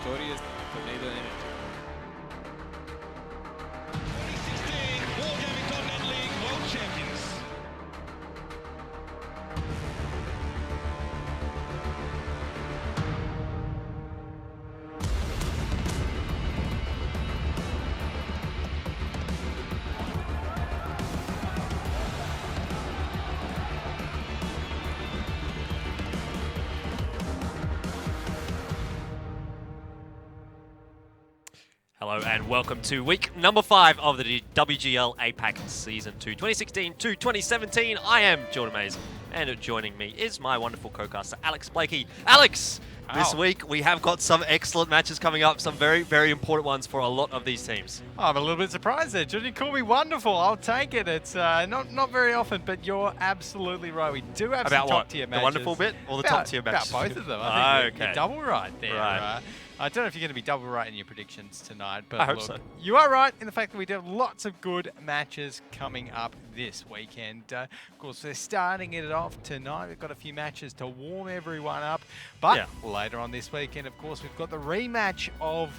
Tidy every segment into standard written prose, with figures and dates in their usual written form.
victorious tornado in it. 2016 Wargaming Continental League World Champions. Hello and welcome to week number 5 of the WGL APAC Season 2, 2016 to 2017. I am Jordan Mays, and joining me is my wonderful co-caster, Alex Blakey. Alex, this week we have got some excellent matches coming up, some very, very important ones for a lot of these teams. Oh, I'm a little bit surprised there. Jordan, you call me wonderful. I'll take it. It's not very often, but you're absolutely right. We do have some top-tier matches. The wonderful bit or the top-tier matches? About both of them. I think okay. you're double right there. Right. I don't know if you're going to be double right in your predictions tonight, but I hope look, so. You are right in the fact that we do have lots of good matches coming up this weekend. Of course, we're starting it off tonight. We've got a few matches to warm everyone up, but later on this weekend, of course, we've got the rematch of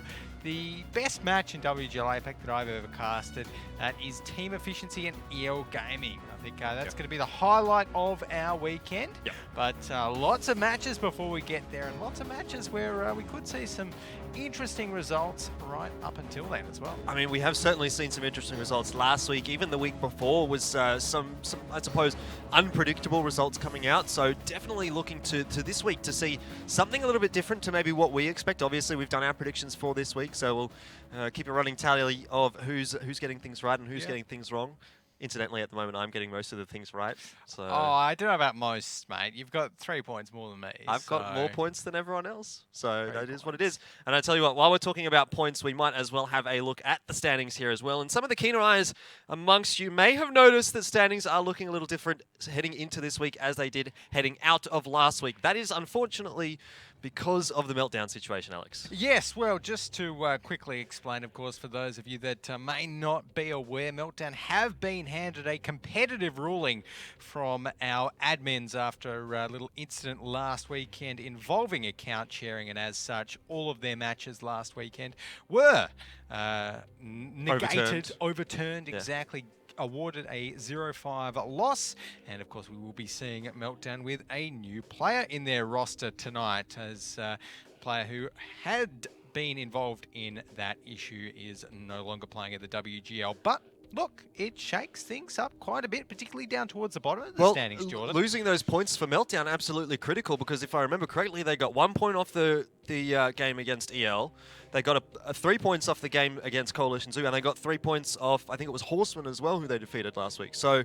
the best match in WGL APAC that I've ever casted. That is Team Efficiency and EL Gaming. I think that's going to be the highlight of our weekend. But lots of matches before we get there, and lots of matches where we could see some interesting results right up until then as well. I mean, we have certainly seen some interesting results last week. Even the week before was some I suppose, unpredictable results coming out. So definitely looking to this week to see something a little bit different to maybe what we expect. Obviously, we've done our predictions for this week, so we'll keep a running tally of who's getting things right and who's getting things wrong. Incidentally, at the moment, I'm getting most of the things right. So oh, I don't know about most, mate. You've got 3 points more than me. I've got more points than everyone else. So that is what it is. And I tell you what, while we're talking about points, we might as well have a look at the standings here as well. And some of the keener eyes amongst you may have noticed that standings are looking a little different heading into this week as they did heading out of last week. That is unfortunately because of the meltdown situation, Alex. Yes, well, just to quickly explain, of course, for those of you that may not be aware, Meltdown have been handed a competitive ruling from our admins after a little incident last weekend involving account sharing, and as such, all of their matches last weekend were negated, overturned, exactly. Awarded a 0-5 loss, and of course we will be seeing Meltdown with a new player in their roster tonight, as a player who had been involved in that issue is no longer playing at the WGL. But look, it shakes things up quite a bit, particularly down towards the bottom of the standings, Jordan. Losing those points for Meltdown, absolutely critical, because if I remember correctly, they got 1 point off the game against EL. They got a 3 points off the game against Coalition Zoo, and they got 3 points off, I think it was Horseman as well, who they defeated last week. So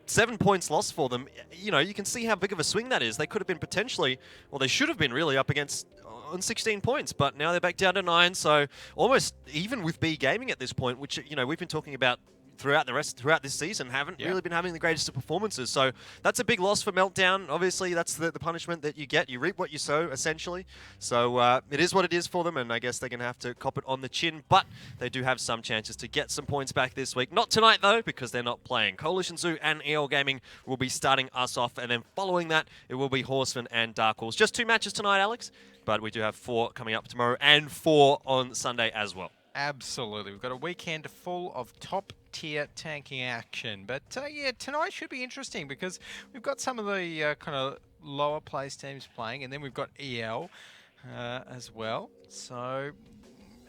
7 points lost for them. You know, you can see how big of a swing that is. They could have been potentially, well, they should have been really up against on 16 points, but now they're back down to 9, so almost even with B Gaming at this point, which, you know, we've been talking about throughout this season, haven't really been having the greatest of performances. So that's a big loss for Meltdown. Obviously, that's the punishment that you get. You reap what you sow, essentially. So it is what it is for them, and I guess they're going to have to cop it on the chin. But they do have some chances to get some points back this week. Not tonight, though, because they're not playing. Coalition Zoo and EL Gaming will be starting us off, and then following that, it will be Horseman and Dark Horse. Just 2 matches tonight, Alex, but we do have 4 coming up tomorrow and 4 on Sunday as well. Absolutely. We've got a weekend full of top-tier tanking action. But, yeah, tonight should be interesting because we've got some of the kind of lower-placed teams playing, and then we've got EL as well. So,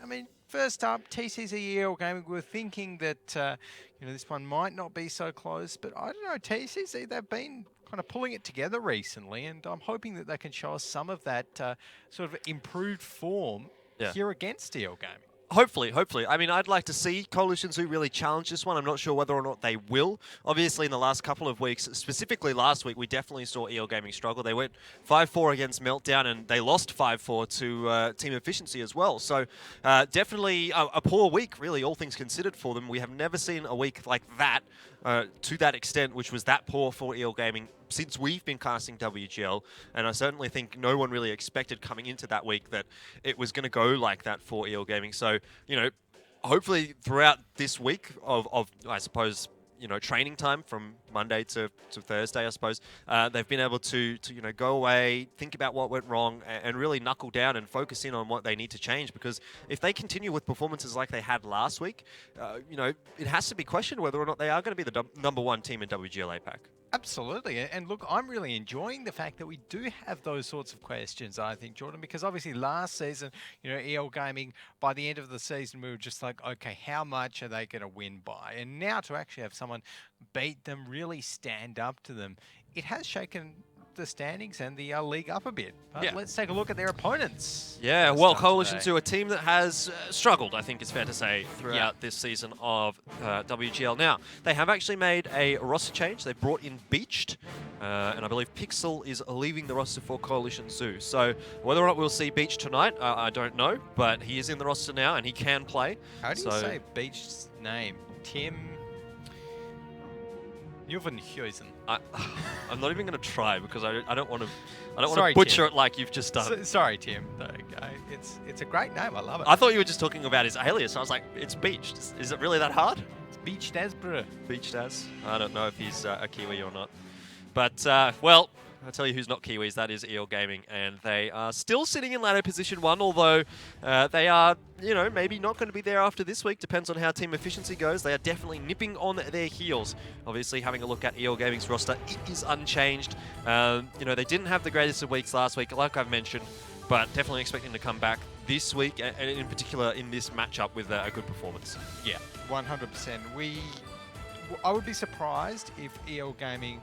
I mean, first up, TCC EL Gaming. We're thinking that, you know, this one might not be so close, but I don't know, TCC, they've been kind of pulling it together recently, and I'm hoping that they can show us some of that sort of improved form here against EL Gaming. Hopefully. I mean, I'd like to see Coalition Zoo really challenge this one. I'm not sure whether or not they will. Obviously, in the last couple of weeks, specifically last week, we definitely saw EL Gaming struggle. They went 5-4 against Meltdown, and they lost 5-4 to Team Efficiency as well. So definitely a poor week, really, all things considered for them. We have never seen a week like that to that extent, which was that poor for EL Gaming since we've been casting WGL, and I certainly think no one really expected coming into that week that it was going to go like that for EL Gaming. So, you know, hopefully throughout this week of I suppose, you know, training time from Monday to Thursday, I suppose, they've been able to go away, think about what went wrong, and really knuckle down and focus in on what they need to change. Because if they continue with performances like they had last week, it has to be questioned whether or not they are going to be the number one team in WGL APAC. Absolutely. And look, I'm really enjoying the fact that we do have those sorts of questions, I think, Jordan, because obviously last season, EL Gaming, by the end of the season, we were just like, okay, how much are they going to win by? And now to actually have someone beat them, really stand up to them, it has shaken the standings and the league up a bit. But let's take a look at their opponents. Yeah, well, Coalition 2, a team that has struggled, I think it's fair to say, throughout this season of WGL. Now, they have actually made a roster change. They've brought in Beached, and I believe Pixel is leaving the roster for Coalition Zoo. So whether or not we'll see Beached tonight, I don't know, but he is in the roster now and he can play. How do you say Beached's name? Tim... Juvenhuizen. I'm not even going to try because I don't want to butcher Tim. It like you've just done. Sorry, Tim. Okay. It's a great name. I love it. I thought you were just talking about his alias. I was like, it's Beached. Is it really that hard? It's Beached as, bro. Beached as. I don't know if he's a Kiwi or not. But, well, I'll tell you who's not Kiwis. That is EL Gaming. And they are still sitting in ladder position 1, although they are, maybe not going to be there after this week. Depends on how team efficiency goes. They are definitely nipping on their heels. Obviously, having a look at EL Gaming's roster, it is unchanged. They didn't have the greatest of weeks last week, like I've mentioned, but definitely expecting to come back this week, and in particular in this matchup with a good performance. Yeah, 100%. I would be surprised if EL Gaming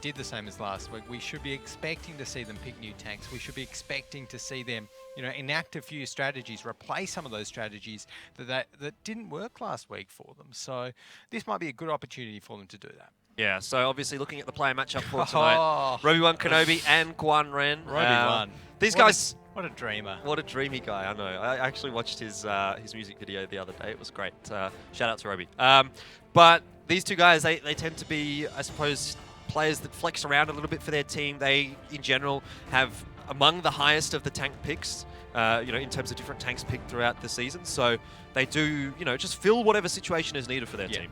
did the same as last week. We should be expecting to see them pick new tanks. We should be expecting to see them, enact a few strategies, replace some of those strategies that didn't work last week for them. So this might be a good opportunity for them to do that. Yeah, so obviously looking at the player matchup for tonight, Roby1 Kenobi and Guan Ren. Roby1. These guys... What a dreamer. What a dreamy guy, I know. I actually watched his music video the other day. It was great. Shout out to Roby. But these two guys, they tend to be, I suppose, players that flex around a little bit for their team. They, in general, have among the highest of the tank picks, in terms of different tanks picked throughout the season. So they do, just fill whatever situation is needed for their team.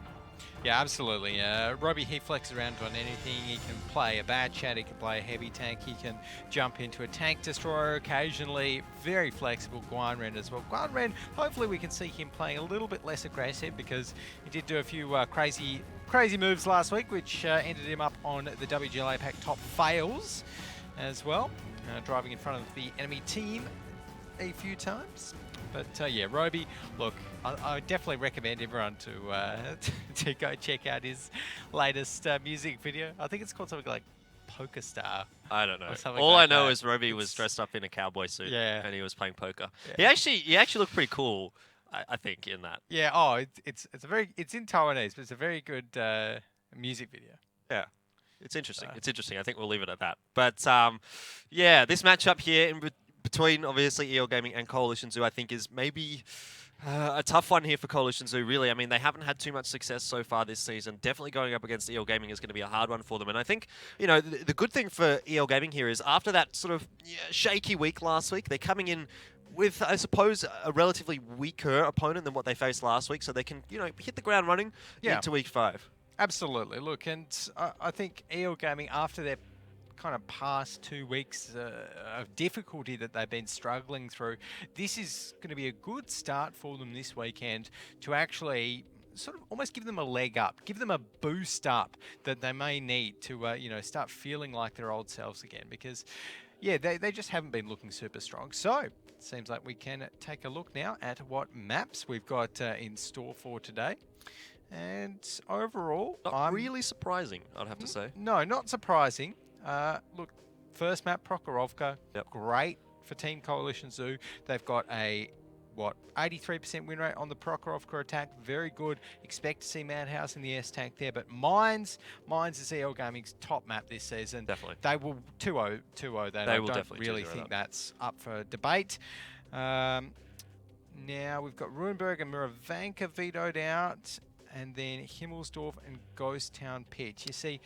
Yeah, absolutely. Robbie, he flexes around on anything. He can play a bad chat, he can play a heavy tank, he can jump into a tank destroyer occasionally. Very flexible. Guan Ren as well. Guan Ren, hopefully we can see him playing a little bit less aggressive because he did do a few crazy moves last week, which ended him up on the WGL APAC top fails as well, driving in front of the enemy team a few times. But yeah, Roby, look, I definitely recommend everyone to go check out his latest music video. I think it's called something like Poker Star. I don't know. All I know is Roby was dressed up in a cowboy suit and he was playing poker. Yeah. He actually looked pretty cool, I think, in that. Yeah. Oh, it's in Taiwanese, but it's a very good music video. Yeah. It's interesting. It's interesting. I think we'll leave it at that. But yeah, this matchup here between obviously EL Gaming and Coalition Zoo, I think is maybe a tough one here for Coalition Zoo, really. I mean, they haven't had too much success so far this season. Definitely going up against EL Gaming is going to be a hard one for them. And I think, the good thing for EL Gaming here is after that sort of shaky week last week, they're coming in with, I suppose, a relatively weaker opponent than what they faced last week. So they can, hit the ground running into week 5. Absolutely. Look, and I think EL Gaming, after their kind of past 2 weeks of difficulty that they've been struggling through, this is going to be a good start for them this weekend to actually sort of almost give them a leg up, give them a boost up that they may need to, start feeling like their old selves again, because, yeah, they just haven't been looking super strong. So it seems like we can take a look now at what maps we've got in store for today. And overall, not really surprising, I'd have to say. No, not surprising. Look, first map, Prokhorovka, great for Team Coalition Zoo. They've got a, 83% win rate on the Prokhorovka attack. Very good. Expect to see Madhouse in the S-Tank there. But Mines is EL Gaming's top map this season. Definitely. They will 2-0. I don't really think that's up for debate. Now we've got Ruenberg and Miravanka vetoed out. And then Himmelsdorf and Ghost Town pitch. You see,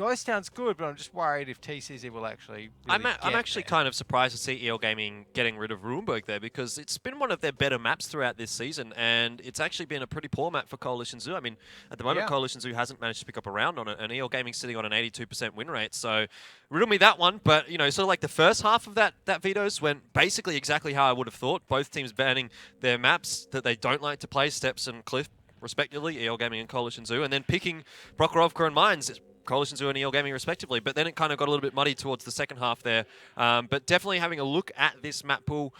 Ghost Town's good, but I'm just worried if TCZ will actually I'm really actually there. kind of surprised to see EL Gaming getting rid of Ruinberg there, because it's been one of their better maps throughout this season, and it's actually been a pretty poor map for Coalition Zoo. I mean, at the moment, Coalition Zoo hasn't managed to pick up a round on it, and EL Gaming's sitting on an 82% win rate, so riddle me that one. But, you know, sort of like the first half of that vetoes went basically exactly how I would have thought. Both teams banning their maps that they don't like to play, Steps and Cliff, respectively, EL Gaming and Coalition Zoo, and then picking Prokhorovka and Mines, Coalition Zoo and EL Gaming respectively. But then it kind of got a little bit muddy towards the second half there. But definitely having a look at this map pool,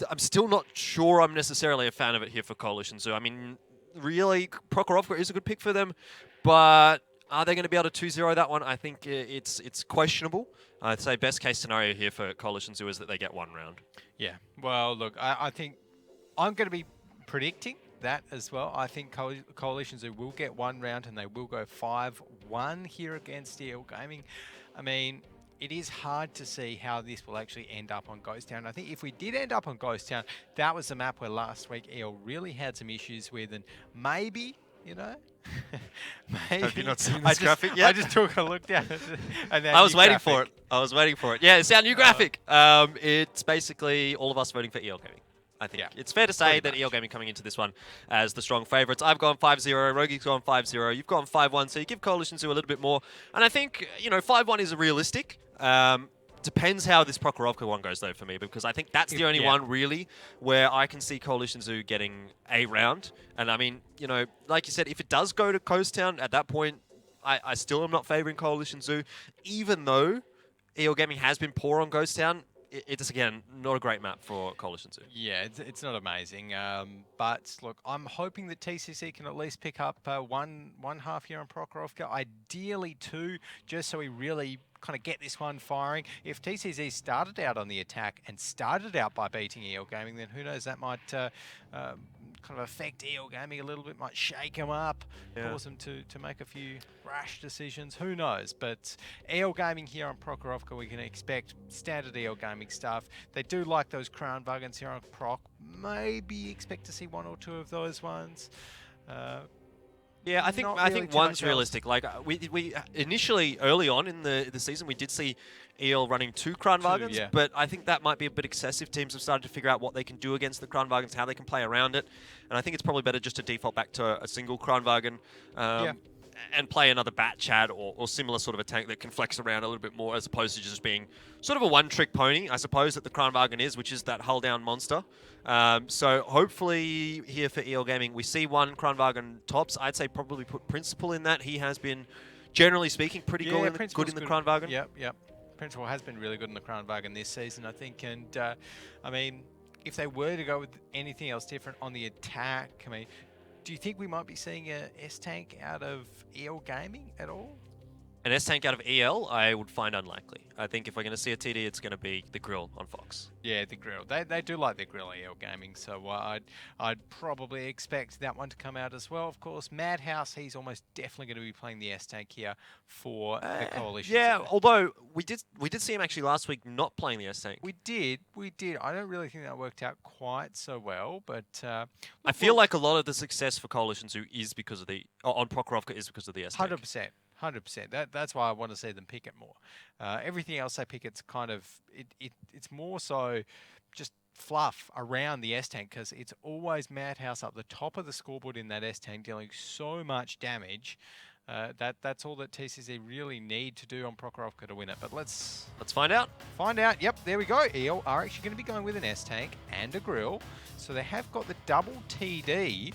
I'm still not sure I'm necessarily a fan of it here for Coalition Zoo. I mean, really, Prokhorovka is a good pick for them, but are they going to be able to 2-0 that one? I think it's questionable. I'd say best case scenario here for Coalition Zoo is that they get one round. Yeah, well, look, I think I'm going to be predicting that as well. I think Coalition Zoo will get one round and they will go 5-1 here against EL Gaming. I mean, it is hard to see how this will actually end up on Ghost Town. I think if we did end up on Ghost Town, that was the map where last week EL really had some issues with, and maybe, you know, maybe. Have you not seen this graphic yet? I just took a look down at that I was waiting graphic. for it. I was waiting for it. Yeah, it's our new graphic. It's basically all of us voting for EL Gaming. I think it's fair to say that EL Gaming coming into this one as the strong favourites. I've gone 5-0, Rogie's gone 5-0, you've gone 5-1, so you give Coalition Zoo a little bit more. And I think, you know, 5-1 is realistic. Depends how this Prokhorovka one goes, though, for me, because I think that's the only one, really, where I can see Coalition Zoo getting a round. And, I mean, you know, like you said, if it does go to Coast Town, at that point, I still am not favouring Coalition Zoo, even though EL Gaming has been poor on Ghost Town. It's, again, not a great map for Coalition Zoo. Yeah, it's not amazing. But, look, I'm hoping that TCC can at least pick up one half here on Prokhorovka, ideally two, just so we really kind of get this one firing. If TCZ started out on the attack and started out by beating EL Gaming, then who knows, that might kind of affect EL Gaming a little bit, might shake them up, cause them to make a few rash decisions. Who knows? But EL Gaming here on Prokhorovka, we can expect standard EL Gaming stuff. They do like those Crown Wagons here on Proc. Maybe expect to see one or two of those ones. Yeah, I think one's realistic. Like we initially early on in the season we did see EL running two Kranwagens, but I think that might be a bit excessive. Teams have started to figure out what they can do against the Kranwagens, how they can play around it, and I think it's probably better just to default back to a single Kranwagen. And play another Bat Chad or similar sort of a tank that can flex around a little bit more, as opposed to just being sort of a one-trick pony, I suppose, that the Kranwagen is, which is that hull-down monster. So hopefully here for EL Gaming, we see one Kranwagen tops. I'd say probably put Principal in that. He has been, generally speaking, pretty good in the Kranwagen. Yep. Principal has been really good in the Kranwagen this season, I think. And, I mean, if they were to go with anything else different on the attack, I mean, do you think we might be seeing a S-Tank out of EL Gaming at all? An S-Tank out of EL, I would find unlikely. I think if we're going to see a TD, it's going to be the Grill on Fox. Yeah, the Grill. They do like the Grill EL Gaming, so I'd probably expect that one to come out as well. Of course, Madhouse, he's almost definitely going to be playing the S-Tank here for the Coalition. Yeah, although we did see him actually last week not playing the S-Tank. We did. I don't really think that worked out quite so well, but I feel like a lot of the success for Coalition Zoo is because of on Prokhorovka is because of the S-Tank. 100%. That's why I want to see them pick it more. Everything else they pick, it's kind of it's more so just fluff around the S-Tank, because it's always Madhouse up the top of the scoreboard in that S-Tank, dealing so much damage. That's all that TCZ really need to do on Prokhorovka to win it. But let's find out. Yep, there we go. EL are actually going to be going with an S-Tank and a Grill, so they have got the double TD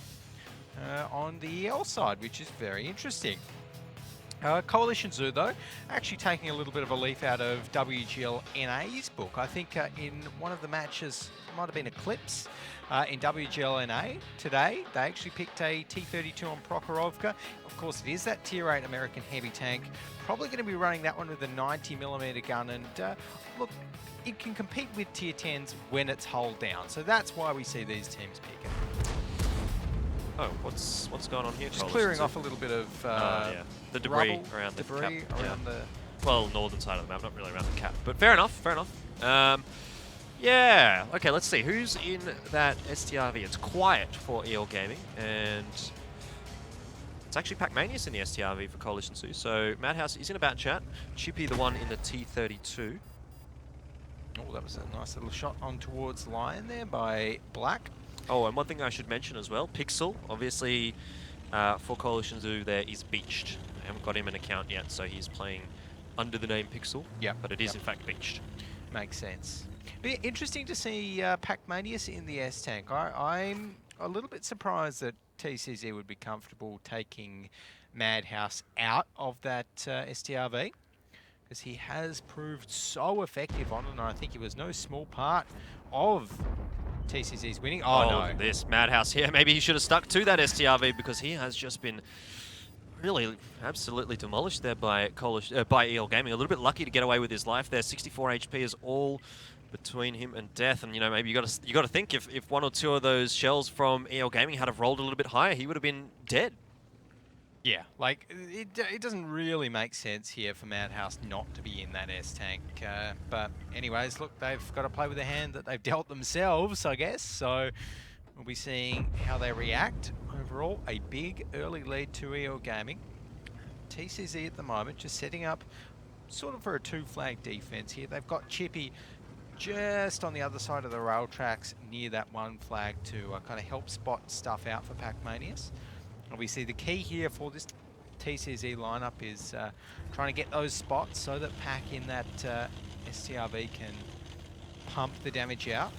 on the EL side, which is very interesting. Coalition Zoo, though, actually taking a little bit of a leaf out of WGL NA's book. I think in one of the matches, might have been Eclipse, in WGL NA today, they actually picked a T-32 on Prokhorovka. Of course, it is that Tier 8 American heavy tank. Probably going to be running that one with a 90mm gun, and look, it can compete with Tier 10s when it's hull down. So that's why we see these teams pick it. Oh, what's going on here? Just clearing off a little bit of the debris rubble, around the cap. around the... Well, northern side of the map, not really around the cap. But fair enough. Yeah. Okay, let's see. Who's in that STRV? It's quiet for EL Gaming, and It's actually Pac-Manius in the STRV for Coalition Zoo. So Madhouse is in a bat chat. Chippy the one in the T32. Oh, that was a nice little shot on towards Lion there by Black. Oh, and one thing I should mention as well, Pixel, obviously for Coalition Zoo there is beached. I haven't got him an account yet, so he's playing under the name Pixel. Yeah, but it is in fact beached. Makes sense. Be interesting to see Pac-Manius in the S-Tank. I'm a little bit surprised that TCZ would be comfortable taking Madhouse out of that STRV, because he has proved so effective on it, and I think he was no small part of TCZ's winning. Oh, Look no. at this Madhouse here. Maybe he should have stuck to that STRV, because he has just been really absolutely demolished there by EL Gaming. A little bit lucky to get away with his life there. 64 HP is all between him and death, and you know, maybe you got to think if one or two of those shells from EL Gaming had have rolled a little bit higher, he would have been dead. Yeah, like, it doesn't really make sense here for Madhouse not to be in that S-Tank. But anyways, look, they've got to play with the hand that they've dealt themselves, I guess. So we'll be seeing how they react. Overall, a big early lead to EL Gaming. TCZ at the moment just setting up sort of for a two-flag defense here. They've got Chippy just on the other side of the rail tracks near that one flag to kind of help spot stuff out for Pac-Manius. Obviously, the key here for this TCZ lineup is trying to get those spots so that Pac in that STRV can pump the damage out.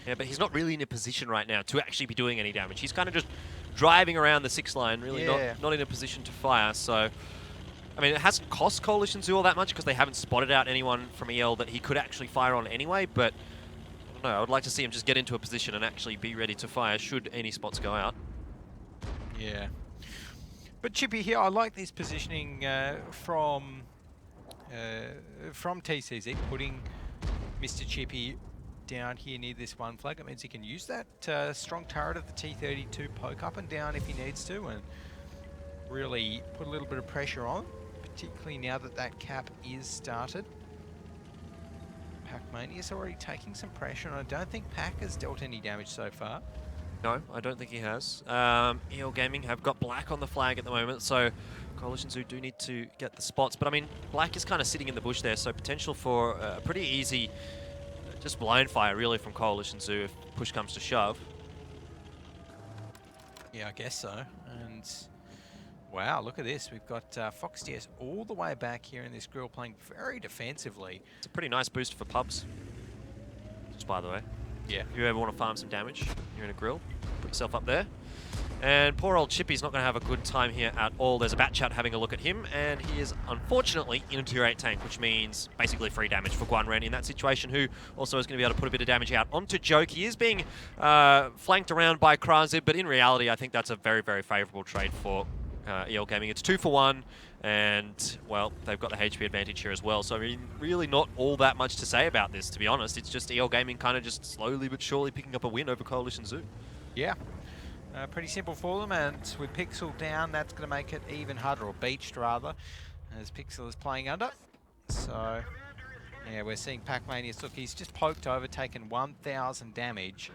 Yeah, but he's not really in a position right now to actually be doing any damage. He's kind of just driving around the 6 line, really not in a position to fire. So, I mean, it hasn't cost Coalition Zoo all that much because they haven't spotted out anyone from EL that he could actually fire on anyway, but I don't know, I would like to see him just get into a position and actually be ready to fire should any spots go out. Yeah. But Chippy here, I like this positioning from TCZ, putting Mr. Chippy down here near this one flag. It means he can use that strong turret of the T32 poke up and down if he needs to and really put a little bit of pressure on, particularly now that that cap is started. Pac-Manius already taking some pressure, and I don't think Pac has dealt any damage so far. No, I don't think he has. EL Gaming have got Black on the flag at the moment, so Coalition Zoo do need to get the spots. But I mean, Black is kind of sitting in the bush there, so potential for a pretty easy just blind fire really from Coalition Zoo if push comes to shove. Yeah, I guess so. And wow, look at this. We've got Fox DS all the way back here in this grill playing very defensively. It's a pretty nice boost for pubs, just by the way. Yeah. If you ever want to farm some damage, you're in a grill, put yourself up there. And poor old Chippy's not going to have a good time here at all. There's a bat chat having a look at him, and he is unfortunately in a tier 8 tank, which means basically free damage for Guanren in that situation, who also is going to be able to put a bit of damage out onto Joke. He is being flanked around by Krazib, but in reality, I think that's a very, very favourable trade for EL Gaming. It's 2 for 1, and, well, they've got the HP advantage here as well. So, I mean, really not all that much to say about this, to be honest. It's just EL Gaming kind of just slowly but surely picking up a win over Coalition Zoo. Yeah. Pretty simple for them, and with Pixel down, that's going to make it even harder, or beached rather, as Pixel is playing under. So, yeah, we're seeing Pac-Manius. Look, he's just poked over, taken 1,000 damage,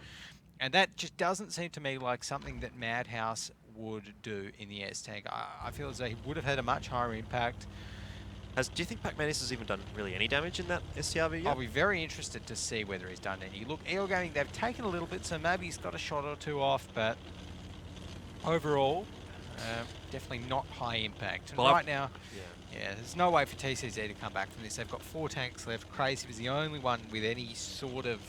and that just doesn't seem to me like something that Madhouse would do in the S-Tank. I feel as though he would have had a much higher impact. Do you think Pac-Manius has even done really any damage in that STRV yet? I'll be very interested to see whether he's done any. Look, EL Gaming, they've taken a little bit, so maybe he's got a shot or two off, but overall, definitely not high impact. And well, right now, yeah, there's no way for TCZ to come back from this. They've got 4 tanks left. Crazy was the only one with any sort of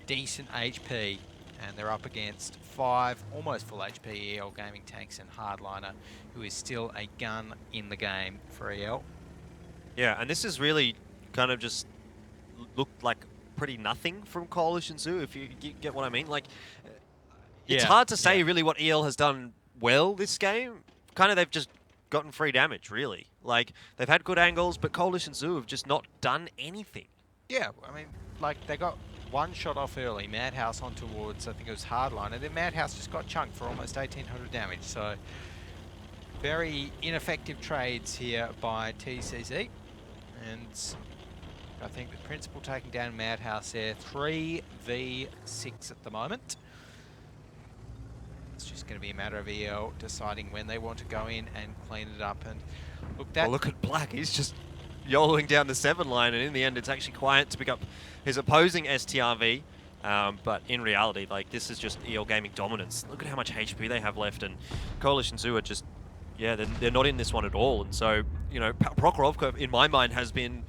decent HP, and they're up against 5 almost full HP EL Gaming tanks and Hardliner, who is still a gun in the game for EL. Yeah, and this is really kind of just looked like pretty nothing from Coalition Zoo, if you get what I mean. Like, it's hard to say really what EL has done well this game. Kind of they've just gotten free damage, really. Like, they've had good angles, but Coalition Zoo have just not done anything. Yeah, I mean, like, they got one shot off early, Madhouse on towards, I think it was Hardline, and then Madhouse just got chunked for almost 1,800 damage. So, very ineffective trades here by TCZ. And I think the Principal taking down Madhouse there, 3v6 at the moment. Let's just going to be a matter of EL deciding when they want to go in and clean it up. And look, that Well, look at Black. He's just YOLOing down the 7 line, and in the end, it's actually quiet to pick up his opposing STRV. But in reality, like, this is just EL Gaming dominance. Look at how much HP they have left, and Coalition Zoo are just, yeah, they're not in this one at all. And so, you know, Prokhorovka, in my mind, has been,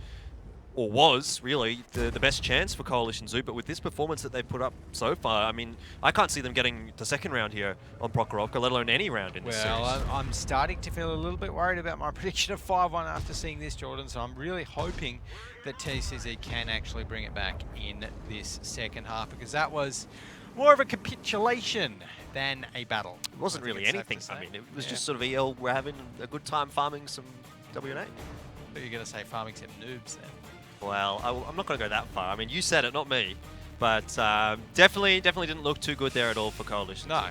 or was really, the best chance for Coalition Zoo, but with this performance that they've put up so far, I mean, I can't see them getting the second round here on Prokhorovka, let alone any round in this series. Well, I'm starting to feel a little bit worried about my prediction of 5-1 after seeing this, Jordan, so I'm really hoping that TCZ can actually bring it back in this second half, because that was more of a capitulation than a battle. It wasn't really anything. I mean, it was just sort of EL were having a good time farming some WNA. But you're going to say farming some noobs then. Well, I'm not going to go that far. I mean, you said it, not me. But definitely didn't look too good there at all for Coalition. No,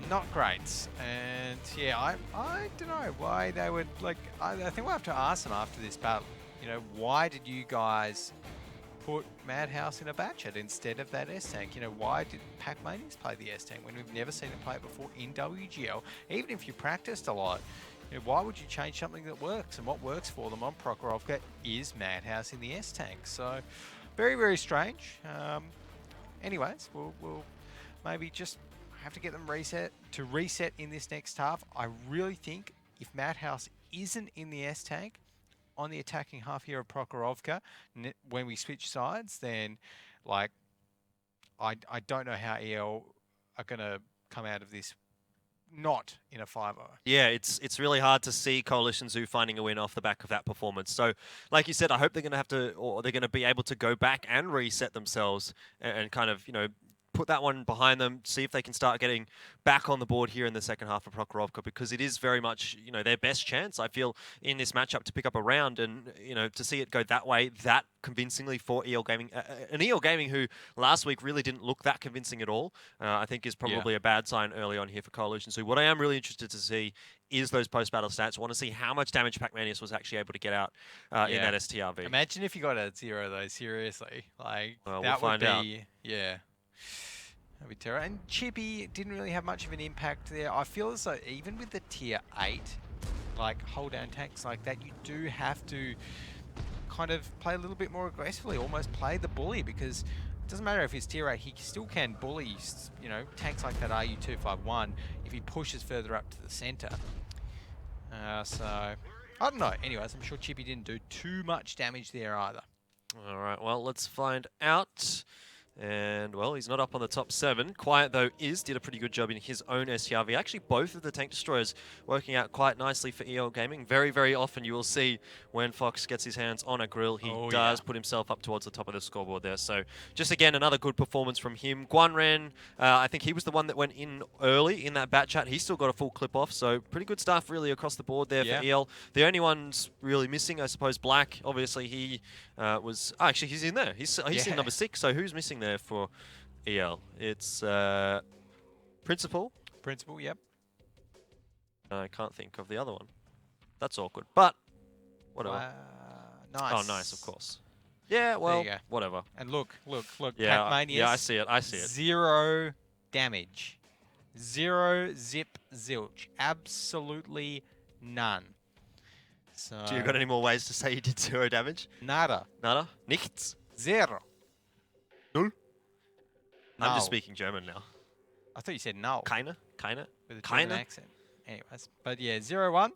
not great. And yeah, I don't know why they would, like, I think we'll have to ask them after this battle. You know, why did you guys put Madhouse in a Batchet instead of that S-Tank? You know, why did Pac-Manians play the S-Tank when we've never seen it play it before in WGL? Even if you practiced a lot, you know, why would you change something that works? And what works for them on Prokhorovka is Madhouse in the S-Tank. So, very, very strange. Anyways, we'll maybe just have to get them reset in this next half. I really think if Madhouse isn't in the S-Tank on the attacking half here of Prokhorovka, when we switch sides, then, like, I don't know how EL are going to come out of this not in a 5-0. Yeah, it's really hard to see Coalition Zoo finding a win off the back of that performance. So, like you said, I hope they're going to have to, or they're going to be able to go back and reset themselves and kind of, you know, put that one behind them, see if they can start getting back on the board here in the second half of Prokhorovka, because it is very much, you know, their best chance, I feel, in this matchup to pick up a round, and, you know, to see it go that way, that convincingly for EL Gaming. An EL Gaming who last week really didn't look that convincing at all, I think is probably a bad sign early on here for Coalition. So what I am really interested to see is those post-battle stats. I want to see how much damage Pac-Manius was actually able to get out in that STRV. Imagine if you got a 0 though, seriously. Like, we'll that find would out. be, yeah. That'd be terrible. And Chippy didn't really have much of an impact there. I feel as though even with the tier 8, like hold down tanks like that, you do have to kind of play a little bit more aggressively, almost play the bully, because it doesn't matter if he's tier 8, he still can bully, you know, tanks like that RU251 if he pushes further up to the center. So, I don't know. Anyways, I'm sure Chippy didn't do too much damage there either. All right, well, let's find out. And, well, he's not up on the top 7. Quiet, though, did a pretty good job in his own STRV. Actually, both of the tank destroyers working out quite nicely for EL Gaming. Very, very often you will see when Fox gets his hands on a grill, he does put himself up towards the top of the scoreboard there. So, just again, another good performance from him. Guanren, I think he was the one that went in early in that bat chat. He still got a full clip off, so pretty good stuff really across the board there for EL. The only one's really missing, I suppose, Black. Obviously, he was... Oh, actually, he's in there. He's in number 6, so who's missing there for EL? It's Principal. Principal, yep. I can't think of the other one. That's awkward, but whatever. Nice. Oh, nice, of course. Yeah, well, whatever. And look. Yeah, Pac-Manius, yeah, I see it. 0 damage. 0 zip zilch. Absolutely none. So, Do you got any more ways to say you did 0 damage? Nada. Nada? Nichts? 0. Null? I'm No. just speaking German now. I thought you said no. Keine? With a German accent. Anyways, but yeah, 0-1.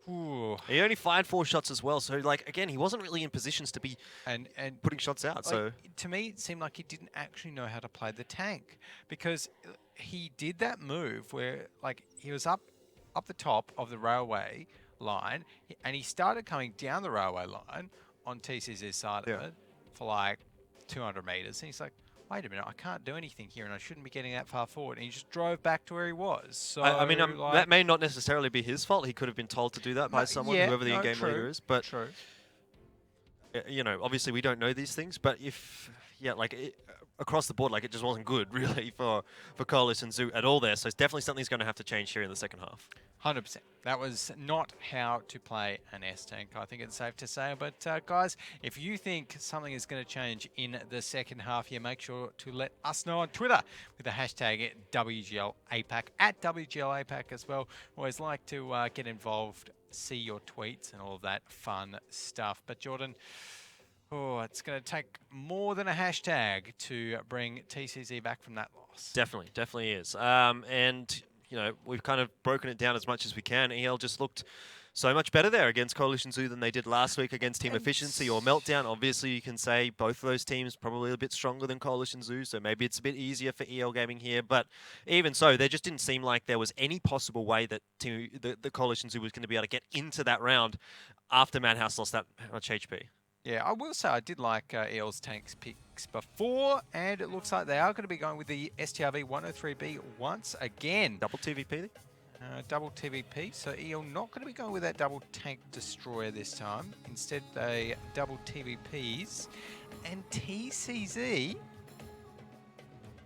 Ooh. He only fired 4 shots as well, so like again, he wasn't really in positions to be and putting shots out. Like, so to me, it seemed like he didn't actually know how to play the tank, because he did that move where like he was up the top of the railway line, and he started coming down the railway line on TCZ's side of it for like 200 meters, and he's like, wait a minute, I can't do anything here, and I shouldn't be getting that far forward. And he just drove back to where he was. So I mean, like, that may not necessarily be his fault. He could have been told to do that by someone, whoever the in-game true, leader is. But true. You know, obviously we don't know these things. But if like across the board, like it just wasn't good really for Coalition Zoo at all there. So it's definitely something's going to have to change here in the second half. 100%. That was not how to play an S-Tank, I think it's safe to say. But guys, if you think something is going to change in the second half here, make sure to let us know on Twitter with the hashtag WGL APAC, at WGL APAC as well. Always like to get involved, see your tweets and all of that fun stuff. But Jordan, oh, it's going to take more than a hashtag to bring TCZ back from that loss. Definitely is. And you know, we've kind of broken it down as much as we can. EL just looked so much better there against Coalition Zoo than they did last week against Team Efficiency or Meltdown. Obviously, you can say both of those teams probably a bit stronger than Coalition Zoo, so maybe it's a bit easier for EL Gaming here. But even so, there just didn't seem like there was any possible way that the Coalition Zoo was going to be able to get into that round after Madhouse lost that much HP. Yeah, I will say I did like EL's tanks picks before, and it looks like they are going to be going with the STRV 103B once again. Double TVP? Double TVP, so EL not going to be going with that double tank destroyer this time. Instead, they double TVPs, and TCZ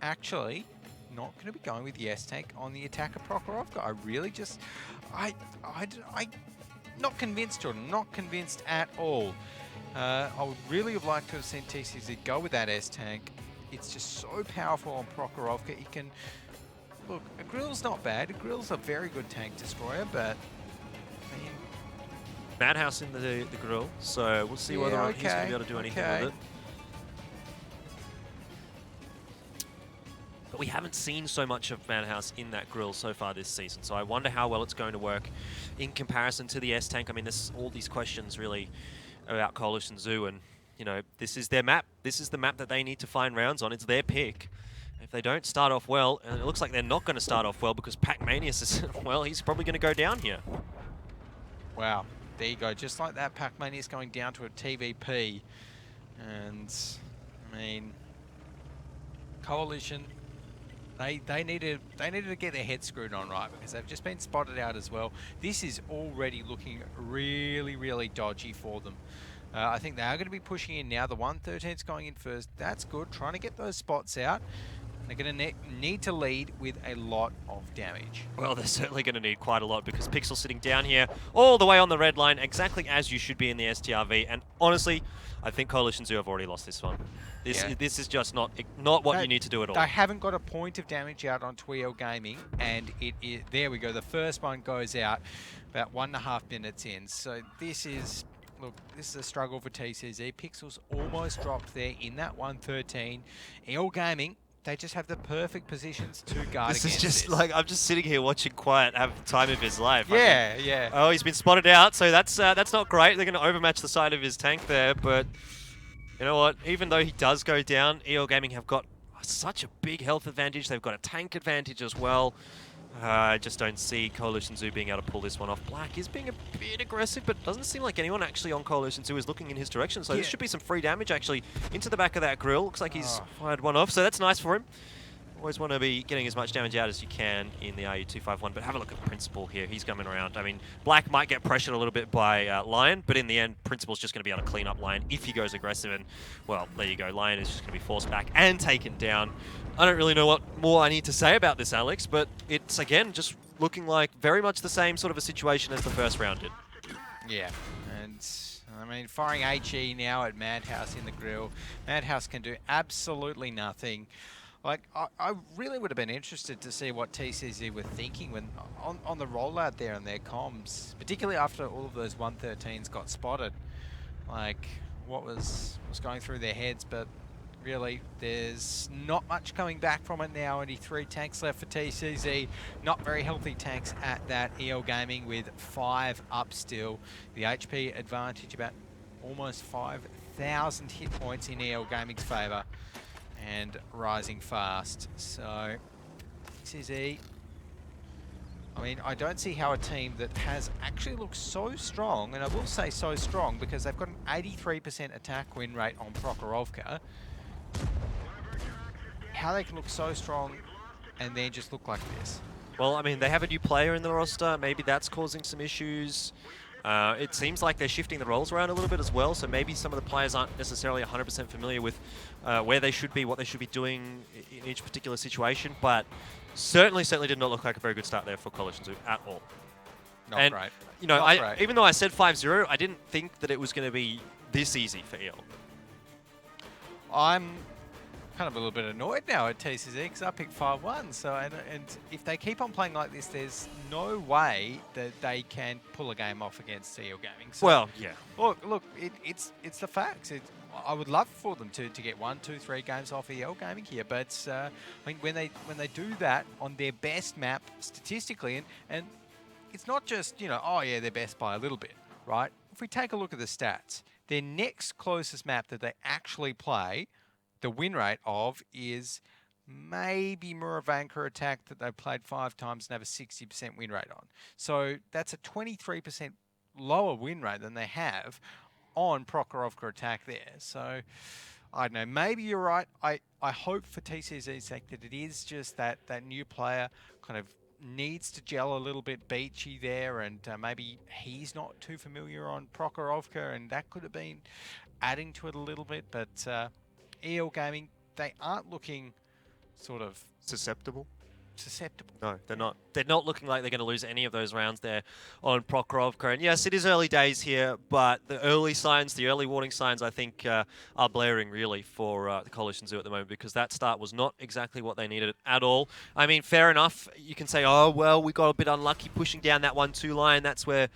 actually not going to be going with the S-Tank on the attacker Prokhorovka. I really just, I not convinced, Jordan, not convinced at all. I would really have liked to have seen TCZ go with that S-Tank. It's just so powerful on Prokhorovka. It can... Look, a Grill's not bad. A Grill's a very good tank destroyer, but... I mean, Madhouse in the grill, so we'll see whether or not he's going to be able to do anything with it. But we haven't seen so much of Madhouse in that grill so far this season, so I wonder how well it's going to work in comparison to the S-Tank. I mean, there's all these questions really about Coalition Zoo, and you know, this is their map. This is the map that they need to find rounds on. It's their pick. If they don't start off well, and it looks like they're not going to start off well because Pac-Manius is, well, he's probably going to go down here. Wow, there you go. Just like that, Pac-Manius going down to a TVP. And, I mean, Coalition, they needed to get their head screwed on right because they've just been spotted out as well. This is already looking really, really dodgy for them. I think they are going to be pushing in now. The 113's going in first. That's good. Trying to get those spots out. They're going to need to lead with a lot of damage. Well, they're certainly going to need quite a lot because Pixel's sitting down here all the way on the red line, exactly as you should be in the STRV. And honestly, I think Coalition Zoo have already lost this one. This is just not what you need to do at all. They haven't got a point of damage out on EL Gaming, and there we go. The first one goes out about 1.5 minutes in. So this is... Look, this is a struggle for TCZ. Pixels almost dropped there in that 113. EL Gaming, they just have the perfect positions to guard against this. Is just like, I'm just sitting here watching Quiet have the time of his life. Yeah, I mean, yeah. Oh, he's been spotted out, so that's not great. They're going to overmatch the side of his tank there, but you know what? Even though he does go down, EL Gaming have got such a big health advantage. They've got a tank advantage as well. I just don't see Coalition Zoo being able to pull this one off. Black is being a bit aggressive, but doesn't seem like anyone actually on Coalition Zoo is looking in his direction. So this should be some free damage actually into the back of that grill. Looks like he's fired one off, so that's nice for him. Always want to be getting as much damage out as you can in the RU-251, but have a look at Principal here. He's coming around. I mean, Black might get pressured a little bit by Lion, but in the end, Principal's just going to be able to clean up Lion if he goes aggressive. And, well, there you go. Lion is just going to be forced back and taken down. I don't really know what more I need to say about this, Alex, but it's, again, just looking like very much the same sort of a situation as the first round did. Yeah, and I mean, firing HE now at Madhouse in the grill. Madhouse can do absolutely nothing. Like, I really would have been interested to see what TCZ were thinking when on the rollout there on their comms, particularly after all of those 113s got spotted. Like, what was going through their heads, but really, there's not much coming back from it now. Only 3 tanks left for TCZ. Not very healthy tanks at that. EL Gaming with 5 up still. The HP advantage about almost 5,000 hit points in EL Gaming's favour. And rising fast. So, TCZ, I mean, I don't see how a team that has actually looked so strong, and I will say so strong because they've got an 83% attack win rate on Prokhorovka, how they can look so strong and then just look like this. Well, I mean, they have a new player in the roster. Maybe that's causing some issues. It seems like they're shifting the roles around a little bit as well, so maybe some of the players aren't necessarily 100% familiar with where they should be, what they should be doing in each particular situation, but certainly did not look like a very good start there for Coalition Zoo at all. Not great. You know, Not great. even though I said 5-0, I didn't think that it was going to be this easy for EL. I'm kind of a little bit annoyed now at TCZ because I picked 5-1. So, and if they keep on playing like this, there's no way that they can pull a game off against EL Gaming. So, Well, yeah. Look, it's the facts. I would love for them to get 1, 2, 3 games off EL Gaming here, but I mean when they do that on their best map statistically, and it's not just, you know, oh yeah, they're best by a little bit, right? If we take a look at the stats, their next closest map that they actually play, the win rate of is maybe Muravanka Attack that they played 5 times and have a 60% win rate on. So that's a 23% lower win rate than they have on Prokhorovka Attack there. So I don't know, maybe you're right. I hope for TCZ's sake that it is just that new player kind of needs to gel a little bit beachy there, and maybe he's not too familiar on Prokhorovka, and that could have been adding to it a little bit. But EL Gaming, they aren't looking sort of Susceptible? susceptible. No, they're not looking like they're going to lose any of those rounds there on Prokhorovka. And yes, it is early days here, but the early signs, the early warning signs, I think are blaring really for the Coalition Zoo at the moment, because that start was not exactly what they needed at all. I mean, fair enough. You can say, oh, well, we got a bit unlucky pushing down that 1-2 line. That's where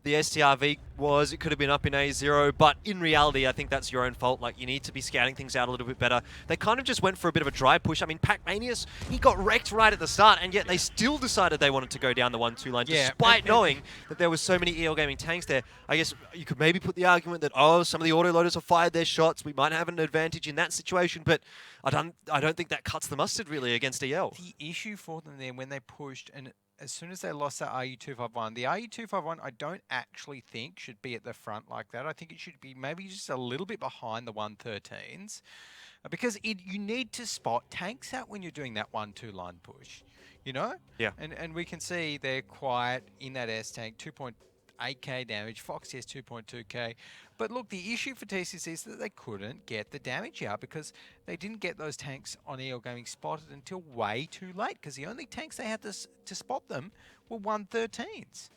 the STRV was. It could have been up in A0, but in reality, I think that's your own fault. Like, you need to be scouting things out a little bit better. They kind of just went for a bit of a dry push. I mean, Pac-Manius, he got wrecked right at the start, and yet they still decided they wanted to go down the 1-2 line, despite knowing that there was so many EL Gaming tanks there. I guess you could maybe put the argument that, oh, some of the autoloaders have fired their shots. We might have an advantage in that situation, but I don't think that cuts the mustard, really, against EL. The issue for them there when they pushed, and as soon as they lost that RU251, the RU251 I don't actually think should be at the front like that. I think it should be maybe just a little bit behind the 113s, because you need to spot tanks out when you're doing that 1-2 line push, you know? Yeah. And we can see they're quiet in that S-tank, 2.8k damage, Fox has 2.2k. But look, the issue for TCC is that they couldn't get the damage out because they didn't get those tanks on EL Gaming spotted until way too late, because the only tanks they had to spot them were 113s.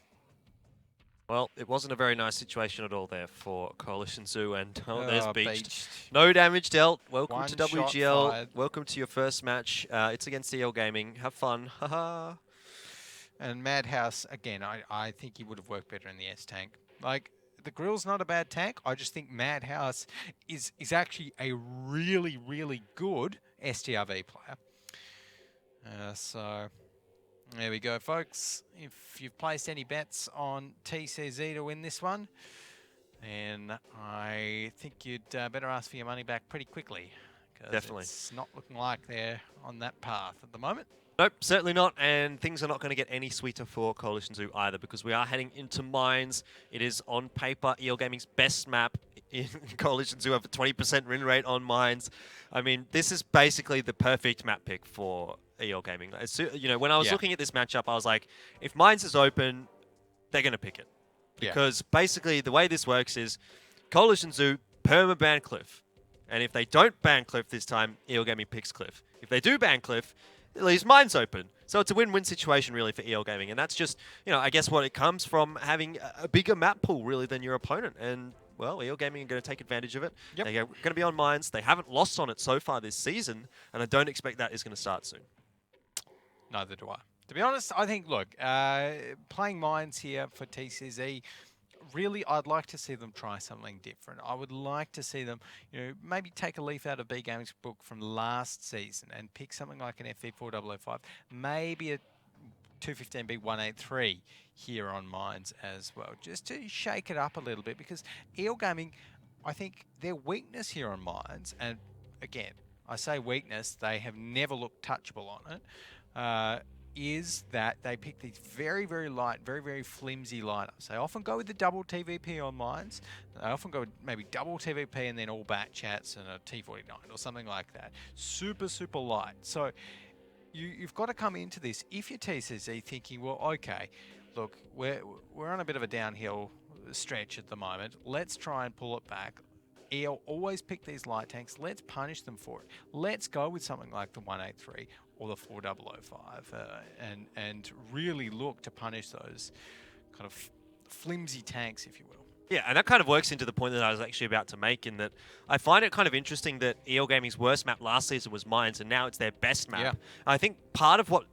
Well, it wasn't a very nice situation at all there for Coalition Zoo, and there's Beached. Beached. No damage dealt. Welcome One to shot WGL. fired. Welcome to your first match. It's against EL Gaming. Have fun. Haha. And Madhouse, again, I think he would have worked better in the S-tank. Like, the Grill's not a bad tank. I just think Madhouse is actually a really, really good STRV player. So, there we go, folks. If you've placed any bets on TCZ to win this one, then I think you'd better ask for your money back pretty quickly. Definitely. It's not looking like they're on that path at the moment. Nope, certainly not, and things are not going to get any sweeter for Coalition Zoo either, because we are heading into Mines. It is, on paper, EL Gaming's best map in Coalition Zoo, have a 20% win rate on Mines. I mean, this is basically the perfect map pick for EL Gaming. You know, when I was looking at this matchup, I was like, if Mines is open, they're going to pick it. Because basically the way this works is Coalition Zoo perma-ban Cliff. And if they don't ban Cliff this time, EL Gaming picks Cliff. If they do ban Cliff, it leaves Mines open. So it's a win-win situation, really, for EL Gaming. And that's just, you know, I guess what it comes from having a bigger map pool, really, than your opponent. And, well, EL Gaming are going to take advantage of it. Yep. They're going to be on Mines. They haven't lost on it so far this season, and I don't expect that is going to start soon. Neither do I. To be honest, I think, look, playing Mines here for TCZ, really, I'd like to see them try something different. I would like to see them, you know, maybe take a leaf out of B Gaming's book from last season and pick something like an FV4005, maybe a 215B183 here on Mines as well, just to shake it up a little bit, because EL Gaming, I think their weakness here on Mines, and again, I say weakness, they have never looked touchable on it, is that they pick these very, very light, very, very flimsy lineups. They often go with the double TVP on Mines. They often go with maybe double TVP and then all bat chats and a T49 or something like that. Super, super light. So you've got to come into this, if you're TCZ, thinking, well, okay, look, we're on a bit of a downhill stretch at the moment. Let's try and pull it back. EL always pick these light tanks. Let's punish them for it. Let's go with something like the 183 or the 4005 and really look to punish those kind of flimsy tanks, if you will. Yeah, and that kind of works into the point that I was actually about to make, in that I find it kind of interesting that EL Gaming's worst map last season was Mines, and now it's their best map. Yeah. I think part of what,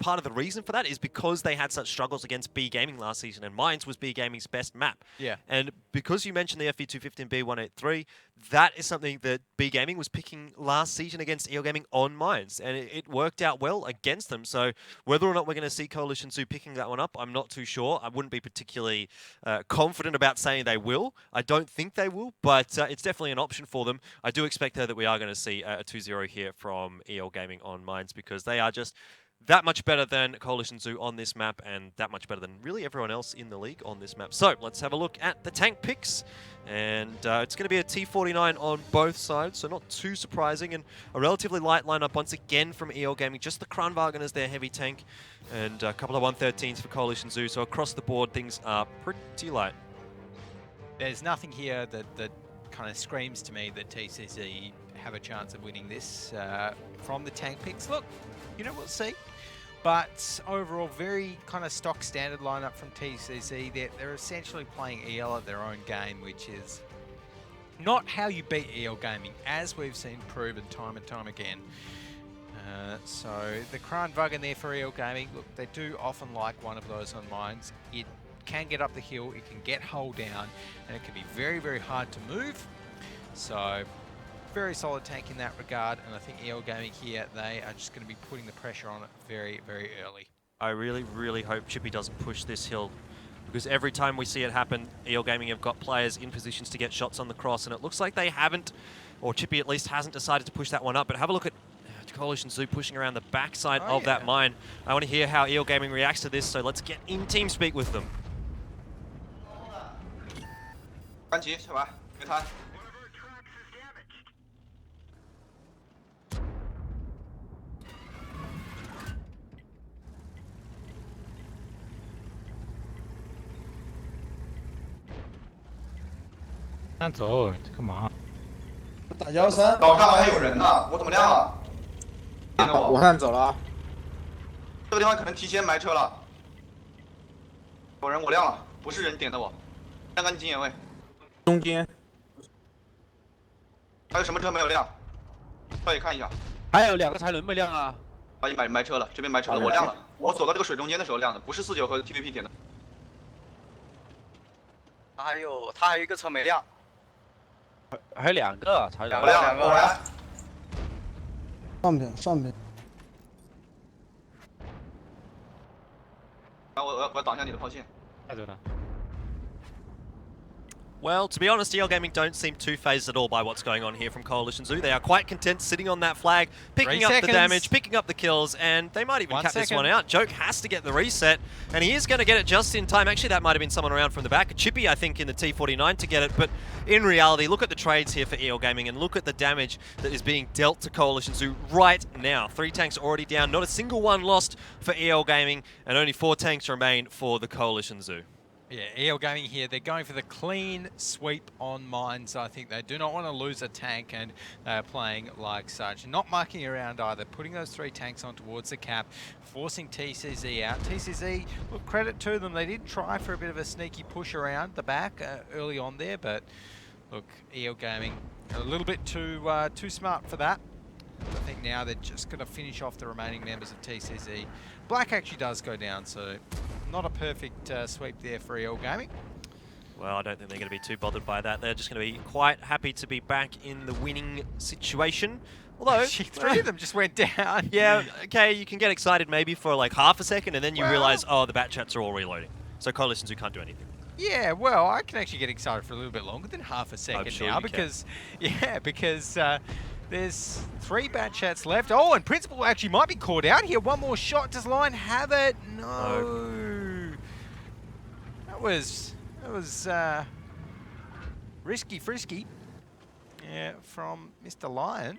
part of the reason for that is because they had such struggles against B Gaming last season, and Mines was B Gaming's best map. Yeah. And because you mentioned the FV250 and B183, that is something that B Gaming was picking last season against EL Gaming on Mines, and it worked out well against them. So whether or not we're going to see Coalition Zoo picking that one up, I'm not too sure. I wouldn't be particularly confident about saying they will. I don't think they will, but it's definitely an option for them. I do expect, though, that we are going to see a 2-0 here from EL Gaming on Mines, because they are just that much better than Coalition Zoo on this map, and that much better than really everyone else in the league on this map. So let's have a look at the tank picks, and it's going to be a T49 on both sides, so not too surprising, and a relatively light lineup once again from EL Gaming. Just the Kranwagen as their heavy tank, and a couple of 113s for Coalition Zoo, so across the board things are pretty light. There's nothing here that kind of screams to me that TCC have a chance of winning this from the tank picks. Look, we'll see. But overall, very kind of stock standard lineup from TCC. They're essentially playing EL at their own game, which is not how you beat EL Gaming, as we've seen proven time and time again. So the Kranwagen there for EL Gaming, look, they do often like one of those on Mines. It can get up the hill, it can get hull down, and it can be very, very hard to move. So very solid tank in that regard, and I think EL Gaming here, they are just going to be putting the pressure on it very, very early. I really, really hope Chippy doesn't push this hill, because every time we see it happen, EL Gaming have got players in positions to get shots on the cross, and it looks like they haven't, or Chippy at least hasn't decided to push that one up. But have a look at Coalition Zoo pushing around the backside of that mine. I want to hear how EL Gaming reacts to this, so let's get in team speak with them. 安吉是吧？给他。 慢走，干嘛？打幺三，岛上还有人呢，我怎么亮了？点的我，看走了啊。这个地方可能提前埋车了。有人我亮了，不是人点的我，亮个经验位。中间还有什么车没有亮？快点看一下。还有2个柴轮没亮啊？啊，埋车了，这边埋车了，我亮了。我走到这个水中间的时候亮的，不是49和 TVP 点的。他还有一个车没亮。 还有2个柴轮。我亮，我来。上边。我挡下你的炮线。带走了。 Well, to be honest, EL Gaming don't seem too phased at all by what's going on here from Coalition Zoo. They are quite content sitting on that flag, picking up the damage, picking up the kills, and they might even cap this one out. Joke has to get the reset, and he is going to get it just in time. Actually, that might have been someone around from the back. Chippy, I think, in the T49 to get it, but in reality, look at the trades here for EL Gaming, and look at the damage that is being dealt to Coalition Zoo right now. 3 tanks already down, not a single one lost for EL Gaming, and only 4 tanks remain for the Coalition Zoo. Yeah, EL Gaming here, they're going for the clean sweep on Mines. I think they do not want to lose a tank, and they're playing like such. Not mucking around either, putting those 3 tanks on towards the cap, forcing TCZ out. TCZ, look, credit to them, they did try for a bit of a sneaky push around the back early on there, but look, EL Gaming a little bit too smart for that. I think now they're just going to finish off the remaining members of TCZ. Black actually does go down, so not a perfect sweep there for EL Gaming. Well, I don't think they're going to be too bothered by that. They're just going to be quite happy to be back in the winning situation. Although, 3 of them just went down. Yeah, okay, you can get excited maybe for like half a second, and then you realize, oh, the bat chats are all reloading. So Coalitions who can't do anything. Yeah, well, I can actually get excited for a little bit longer than half a second sure now, you because there's 3 bat chats left. Oh, and Principal actually might be caught out here. One more shot. Does Lion have it? No. That was risky frisky. Yeah, from Mr. Lion.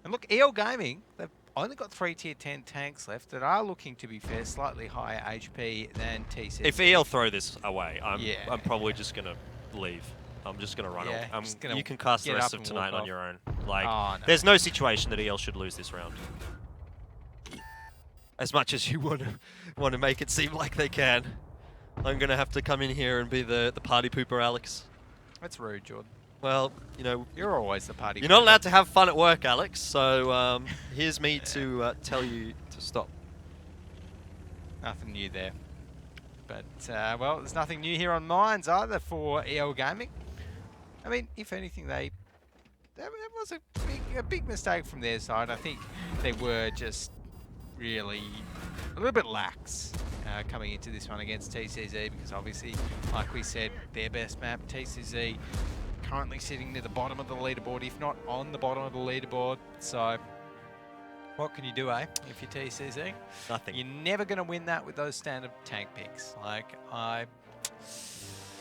And look, EL Gaming, they've only got 3 tier 10 tanks left that are looking, to be fair, slightly higher HP than TCC. If EL throw this away, Yeah. I'm probably just gonna leave. I'm just gonna run. Yeah, off. just gonna You can cast the get rest up of and tonight walk on your own. Like, Oh, no. there's no situation that EL should lose this round. As much as you want to make it seem like they can, I'm gonna have to come in here and be the party pooper, Alex. That's rude, Jordan. Well, you know, You're always the party. you're not allowed to have fun at work, Alex. So here's me to tell you to stop. Nothing new there. But, well, there's nothing new here on Mines either for EL Gaming. I mean, if anything, that was a big mistake from their side. I think they were just really a little bit lax coming into this one against TCZ, because obviously, like we said, their best map, TCZ, currently sitting near the bottom of the leaderboard, if not on the bottom of the leaderboard. So what can you do, eh, if you're TCZ? Nothing. You're never going to win that with those standard tank picks. Like,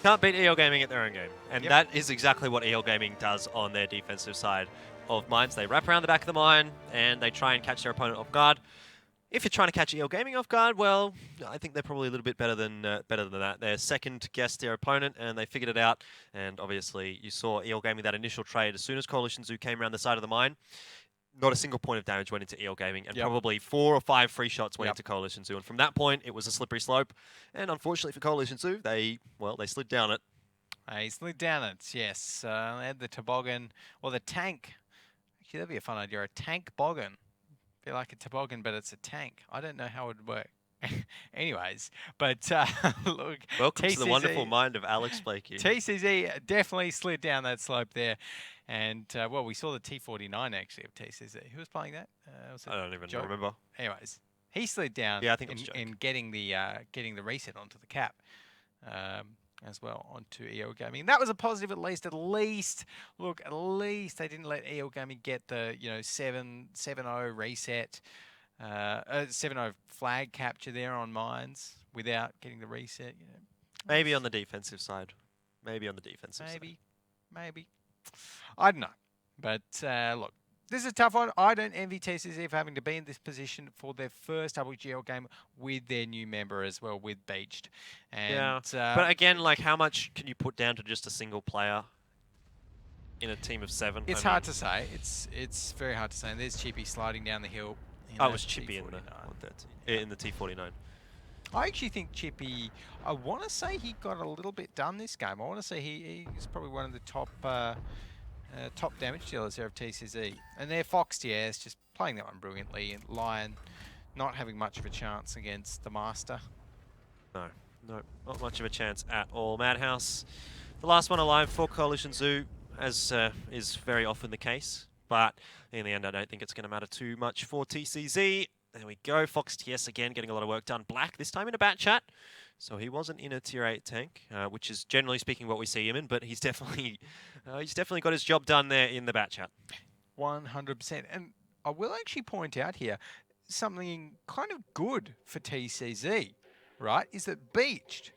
Can't beat EL Gaming at their own game. And Yep. that is exactly what EL Gaming does on their defensive side of mines. They wrap around the back of the mine and they try and catch their opponent off guard. If you're trying to catch EL Gaming off guard, well, I think they're probably a little bit better than that. They're second guessed their opponent and they figured it out. And obviously, you saw EL Gaming that initial trade as soon as Coalition Zoo came around the side of the mine. Not a single point of damage went into EL Gaming, and Yep. probably 4 or 5 free shots went Yep. into Coalition Zoo. And from that point, it was a slippery slope. And unfortunately for Coalition Zoo, they slid down it. He slid down it, yes. They had the toboggan, or the tank. Actually, that'd be a fun idea, a tank boggan. Feel like a toboggan, but it's a tank. I don't know how it would work. Anyways, but look. Welcome to the TCZ wonderful mind of Alex Blakey. TCZ definitely slid down that slope there. And, well, we saw the T49 actually of TCZ. Who was playing that? Was it I don't even Joe? remember. Anyways, he slid down Yeah, I think it was Joke. in getting the reset onto the cap. As well onto EO Gaming. That was a positive at least. Look, at least they didn't let EO Gaming get the 7-0 reset, 7-0 flag capture there on mines without getting the reset. Maybe on the defensive side. Maybe. I don't know. But look, this is a tough one. I don't envy TCZ for having to be in this position for their first WGL game with their new member as well, with Beached. And, but again, like, how much can you put down to just a single player in a team of 7? It's hard to say. It's very hard to say. And there's Chippy sliding down the hill. Oh, it was Chippy in the T49. I actually think Chippy, I want to say he got a little bit done this game. I want to say he's probably one of the top damage dealers there of TCZ. And their Fox TS just playing that one brilliantly. And Lion not having much of a chance against the Master. No, not much of a chance at all. Madhouse, the last one alive for Coalition Zoo, as is very often the case. But in the end, I don't think it's going to matter too much for TCZ. There we go. Fox TS again getting a lot of work done. Black this time in a bat chat. So he wasn't in a tier 8 tank, which is generally speaking what we see him in, but he's definitely got his job done there in the bat chat. 100%. And I will actually point out here something kind of good for TCZ, right? Is that Beached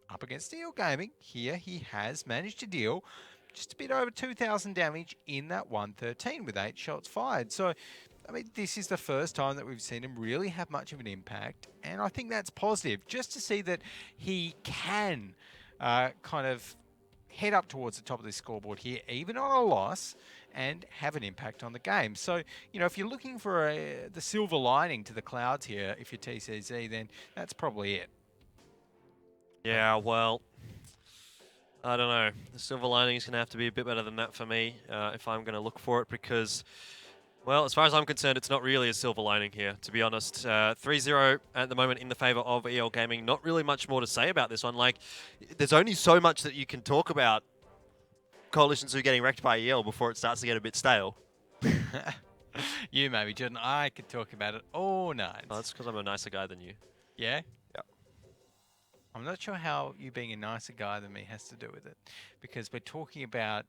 up against EL Gaming here, he has managed to deal just a bit over 2,000 damage in that 113 with 8 shots fired. So, I mean, this is the first time that we've seen him really have much of an impact, and I think that's positive, just to see that he can kind of head up towards the top of this scoreboard here, even on a loss, and have an impact on the game. So, if you're looking for the silver lining to the clouds here, if you're TCZ, then that's probably it. Yeah, well, I don't know. The silver lining is going to have to be a bit better than that for me if I'm going to look for it, because, well, as far as I'm concerned, it's not really a silver lining here, to be honest. 3-0 at the moment in the favor of EL Gaming. Not really much more to say about this one. Like, there's only so much that you can talk about Coalition Zoo getting wrecked by EL before it starts to get a bit stale. You maybe, Jordan. I could talk about it all night. Oh, that's because I'm a nicer guy than you. Yeah? Yeah. I'm not sure how you being a nicer guy than me has to do with it, because we're talking about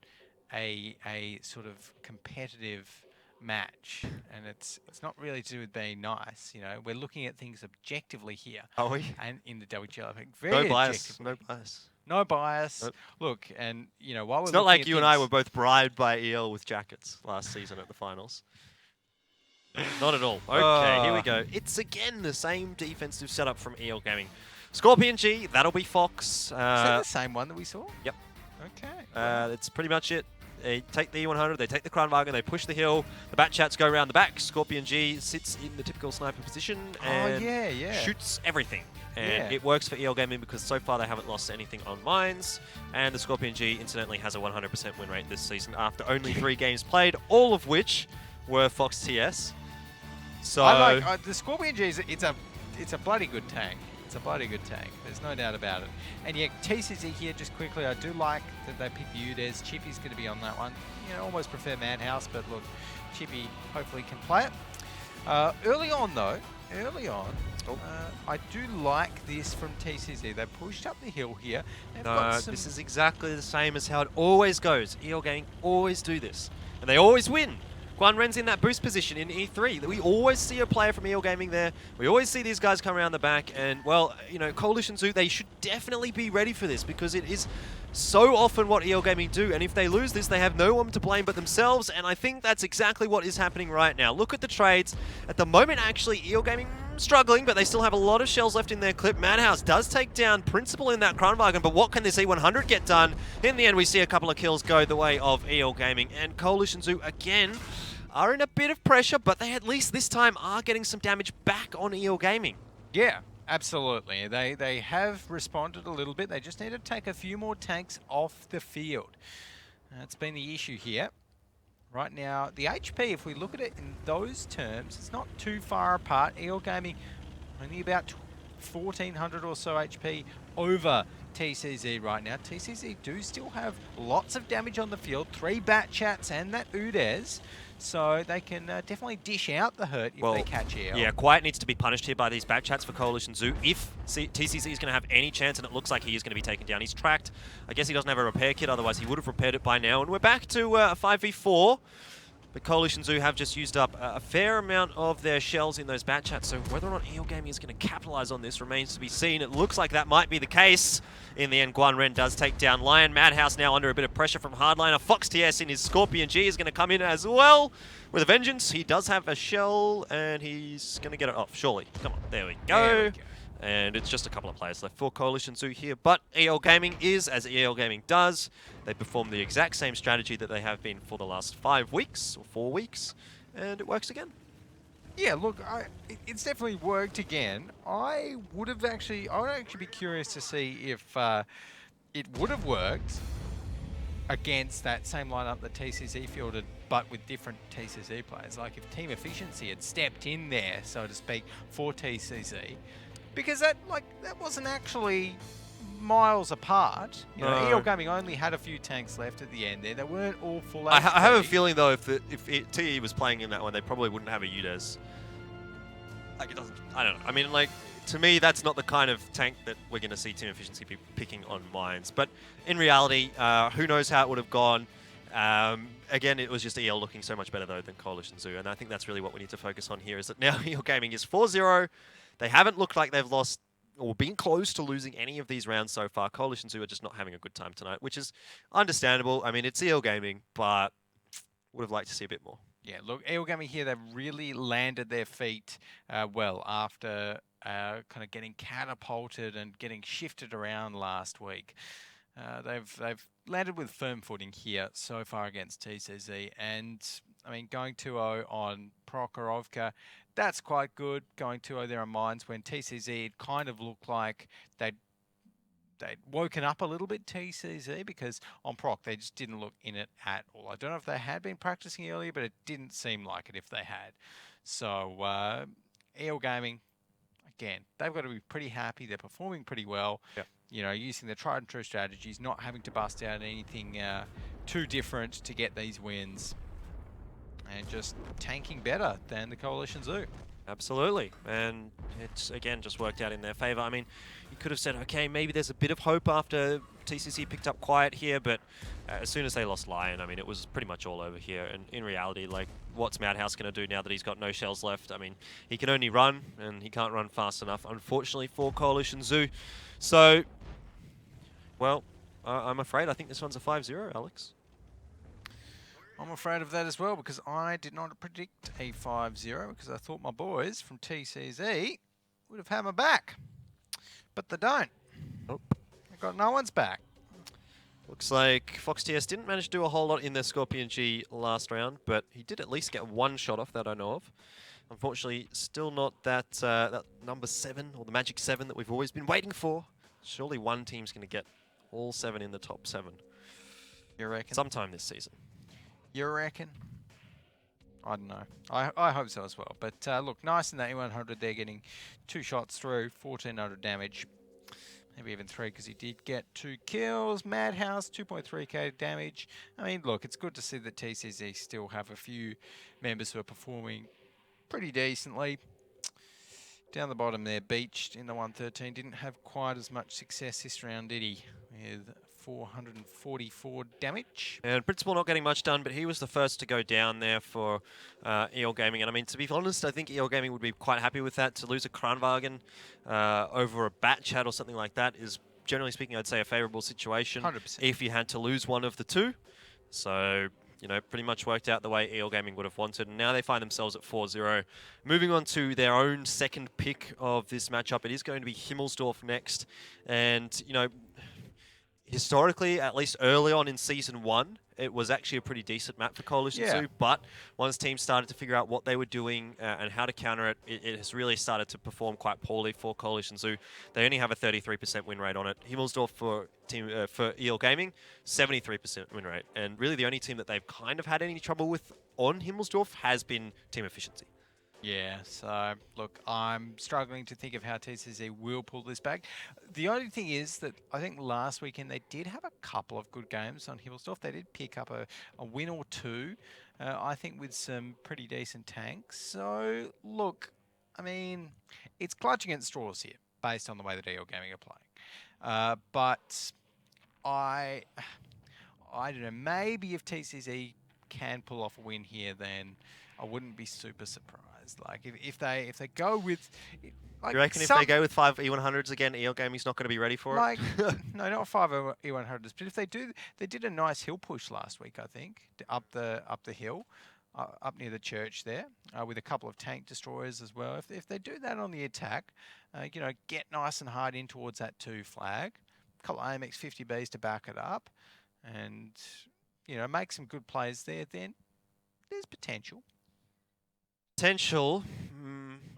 a sort of competitive match, and it's not really to do with being nice. We're looking at things objectively here. Are we? And in the WGL, I think very No bias. objectively. No bias. No bias. Nope. Look, and while we're It's not like looking you at and I things- were both bribed by EL with jackets last season at the finals. Not at all. Okay, here we go. It's again the same defensive setup from EL Gaming. Scorpion G, that'll be Fox. Is that the same one that we saw? Yep. Okay. That's pretty much it. They take the E100, they take the Kranwagen, they push the hill, the Batchats go around the back, Scorpion G sits in the typical sniper position and shoots everything. And it works for EL Gaming because so far they haven't lost anything on mines, and the Scorpion G incidentally has a 100% win rate this season after only 3 games played, all of which were Fox TS. So I like the Scorpion G. It's a bloody good tank. It's a bloody good tank. There's no doubt about it. And yet TCZ here, just quickly, I do like that they picked Udez. Chippy's going to be on that one. You know, almost prefer Madhouse, but look, Chippy hopefully can play it. Early on though, I do like this from TCZ. They pushed up the hill here. No, this is exactly the same as how it always goes. EL Gaming always do this, and they always win. Guan Ren's in that boost position in E3. We always see a player from EL Gaming there. We always see these guys come around the back, and well, you know, Coalition Zoo, they should definitely be ready for this because it is so often what EL Gaming do, and if they lose this, they have no one to blame but themselves, and I think that's exactly what is happening right now. Look at the trades. At the moment, actually, EL Gaming struggling, but they still have a lot of shells left in their clip. Madhouse does take down Principal in that Kranwagen, but what can this E100 get done? In the end, we see a couple of kills go the way of EL Gaming, and Coalition Zoo, again, are in a bit of pressure, but they at least this time are getting some damage back on EL Gaming. Yeah, absolutely. They have responded a little bit. They just need to take a few more tanks off the field. That's been the issue here. Right now, the HP, if we look at it in those terms, it's not too far apart. EL Gaming only about 1,400 or so HP over TCZ right now. TCZ do still have lots of damage on the field, 3 Batchats and that Udez, so they can definitely dish out the hurt if they catch EL. Yeah, Quiet needs to be punished here by these Batchats for Coalition Zoo. If TCZ is going to have any chance, and it looks like he is going to be taken down, he's tracked. I guess he doesn't have a repair kit, otherwise he would have repaired it by now. And we're back to a 5v4. But Coalition Zoo have just used up a fair amount of their shells in those Batchats, so whether or not EL Gaming is going to capitalize on this remains to be seen. It looks like that might be the case. In the end, Guan Ren does take down Lion. Madhouse now under a bit of pressure from Hardliner. Fox TS in his Scorpion G is going to come in as well with a vengeance. He does have a shell, and he's going to get it off, surely. Come on, there we go. There we go. And it's just a couple of players left for Coalition Zoo here. But EL Gaming is, as EL Gaming does, they perform the exact same strategy that they have been for the last 5 weeks, or 4 weeks, and it works again. Yeah, look, it's definitely worked again. I would actually be curious to see if it would have worked against that same lineup that TCZ fielded, but with different TCZ players. Like if Team Efficiency had stepped in there, so to speak, for TCZ. Because that wasn't actually miles apart. You know, EL Gaming only had a few tanks left at the end there. They weren't all full. I have a feeling though, if TE was playing in that one, they probably wouldn't have a Udez. Like it doesn't. I don't know. I mean, like to me, that's not the kind of tank that we're going to see Team Efficiency be picking on mines. But in reality, who knows how it would have gone. Again, it was just EL looking so much better though than Coalition Zoo, and I think that's really what we need to focus on here. Is that now EL Gaming is 4-0. They haven't looked like they've lost or been close to losing any of these rounds so far. Coalition Zoo are just not having a good time tonight, which is understandable. I mean, it's EL Gaming, but would have liked to see a bit more. Yeah, look, EL Gaming here, they've really landed their feet well after kind of getting catapulted and getting shifted around last week. They've landed with firm footing here so far against TCZ, and I mean, going 2-0 on Prokhorovka, that's quite good. Going 2-0 there on mines when TCZ it kind of looked like they'd woken up a little bit, TCZ, because on Proc they just didn't look in it at all. I don't know if they had been practicing earlier, but it didn't seem like it if they had. So EL Gaming, again, they've got to be pretty happy. They're performing pretty well. Yep. You know, using their tried and true strategies, not having to bust out anything too different to get these wins. And just tanking better than the Coalition Zoo. Absolutely. And it's, again, just worked out in their favor. I mean, you could have said, okay, maybe there's a bit of hope after TCC picked up Quiet here, but as soon as they lost Lion, I mean, it was pretty much all over here. And in reality, like, what's Madhouse going to do now that he's got no shells left? I mean, he can only run, and he can't run fast enough, unfortunately, for Coalition Zoo. So, well, I'm afraid I think this one's a 5-0, Alex. I'm afraid of that as well because I did not predict a 5-0 because I thought my boys from TCZ would have had my back. But they don't. Nope. They've got no one's back. Looks like Fox TS didn't manage to do a whole lot in their Scorpion G last round, but he did at least get one shot off that I know of. Unfortunately, still not that that number 7 or the magic 7 that we've always been waiting for. Surely one team's going to get all 7 in the top 7. You reckon? Sometime this season. You reckon? I don't know. I hope so as well. But look, nice in that E100. They're getting 2 shots through, 1400 damage. Maybe even 3 because he did get 2 kills. Madhouse, 2.3k damage. I mean, look, it's good to see that TCZ still have a few members who are performing pretty decently. Down the bottom there, Beached in the 113. Didn't have quite as much success this round, did he? With 444 damage. And Principal not getting much done, but he was the first to go down there for EL Gaming. And I mean, to be honest, I think EL Gaming would be quite happy with that. To lose a Kranwagen over a Bat Chat or something like that is, generally speaking, I'd say a favourable situation. 100%. If you had to lose one of the two. So, you know, pretty much worked out the way EL Gaming would have wanted. And now they find themselves at 4-0. Moving on to their own second pick of this matchup. It is going to be Himmelsdorf next. And, you know, historically, at least early on in Season 1, it was actually a pretty decent map for Coalition Zoo, but once teams started to figure out what they were doing and how to counter it, it has really started to perform quite poorly for Coalition Zoo. They only have a 33% win rate on it. Himmelsdorf for EL Gaming, 73% win rate. And really the only team that they've kind of had any trouble with on Himmelsdorf has been team efficiency. Yeah, so look, I'm struggling to think of how TCZ will pull this back. The only thing is that I think last weekend they did have a couple of good games on Himmelsdorf. They did pick up a win or two, I think with some pretty decent tanks. So look, I mean, it's clutching at straws here based on the way that EL Gaming are playing. But I don't know, maybe if TCZ can pull off a win here, then I wouldn't be super surprised. Like if they go with, like, You reckon if they go with 5 E100s again, EL Gaming's not going to be ready for like it? no, not 5 E100s, but if they do, they did a nice hill push last week, I think, up the hill, up near the church there, with a couple of tank destroyers as well. If they do that on the attack, you know, get nice and hard in towards that 2 flag, a couple of AMX 50Bs to back it up, and you know, make some good plays there, then there's potential. Potential.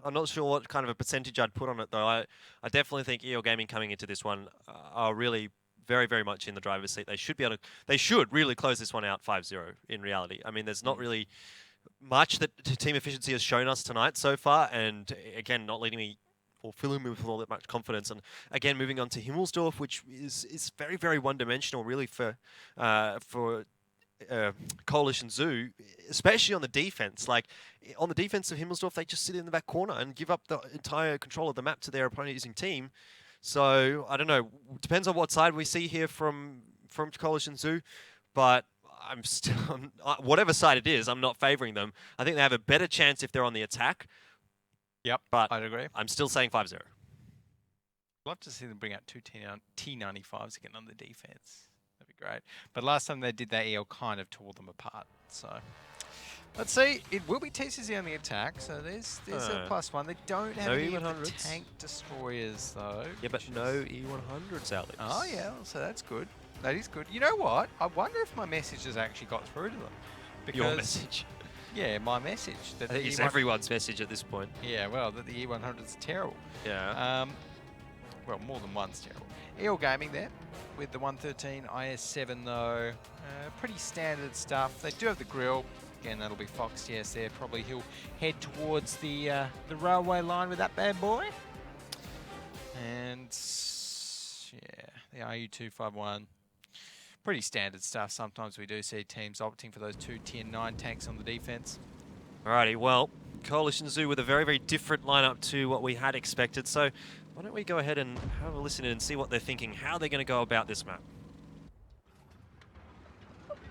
I'm not sure what kind of a percentage I'd put on it, though. I definitely think EL Gaming coming into this one are really very, very much in the driver's seat. They should be able to. They should really close this one out 5-0. In reality, I mean, there's not really much that team efficiency has shown us tonight so far, and again, not leading me or filling me with all that much confidence. And again, moving on to Himmelsdorf, which is very, very one-dimensional, really for Coalition Zoo, especially on the defense. Like on the defense of Himmelsdorf, they just sit in the back corner and give up the entire control of the map to their opponent-using team. So I don't know. Depends on what side we see here from Coalition Zoo, but I'm still whatever side it is, I'm not favouring them. I think they have a better chance if they're on the attack. Yep, but I'd agree. I'm still saying 5-0. I'd love to see them bring out 2 T95s again on the defense. That'd be great. But last time they did that, EL kind of tore them apart. So let's see. It will be TCZ on the attack, so there's a +1. They don't have any of the tank destroyers though. Yeah, but no E100s out there. Oh yeah, so that's good. That is good. You know what? I wonder if my message has actually got through to them. Because, your message. Yeah, my message. That I think it's everyone's message at this point. Yeah, well, that the E100's terrible. Yeah. Well, more than one's terrible. EL Gaming there with the 113 IS7 though. Pretty standard stuff. They do have the grill. Again, that'll be Fox TS there. Probably he'll head towards the railway line with that bad boy. And yeah, the RU251. Pretty standard stuff. Sometimes we do see teams opting for those 2 Tier 9 tanks on the defense. Alrighty, well, Coalition Zoo with a very, very different lineup to what we had expected. So why don't we go ahead and have a listen in and see what they're thinking, how they're going to go about this map.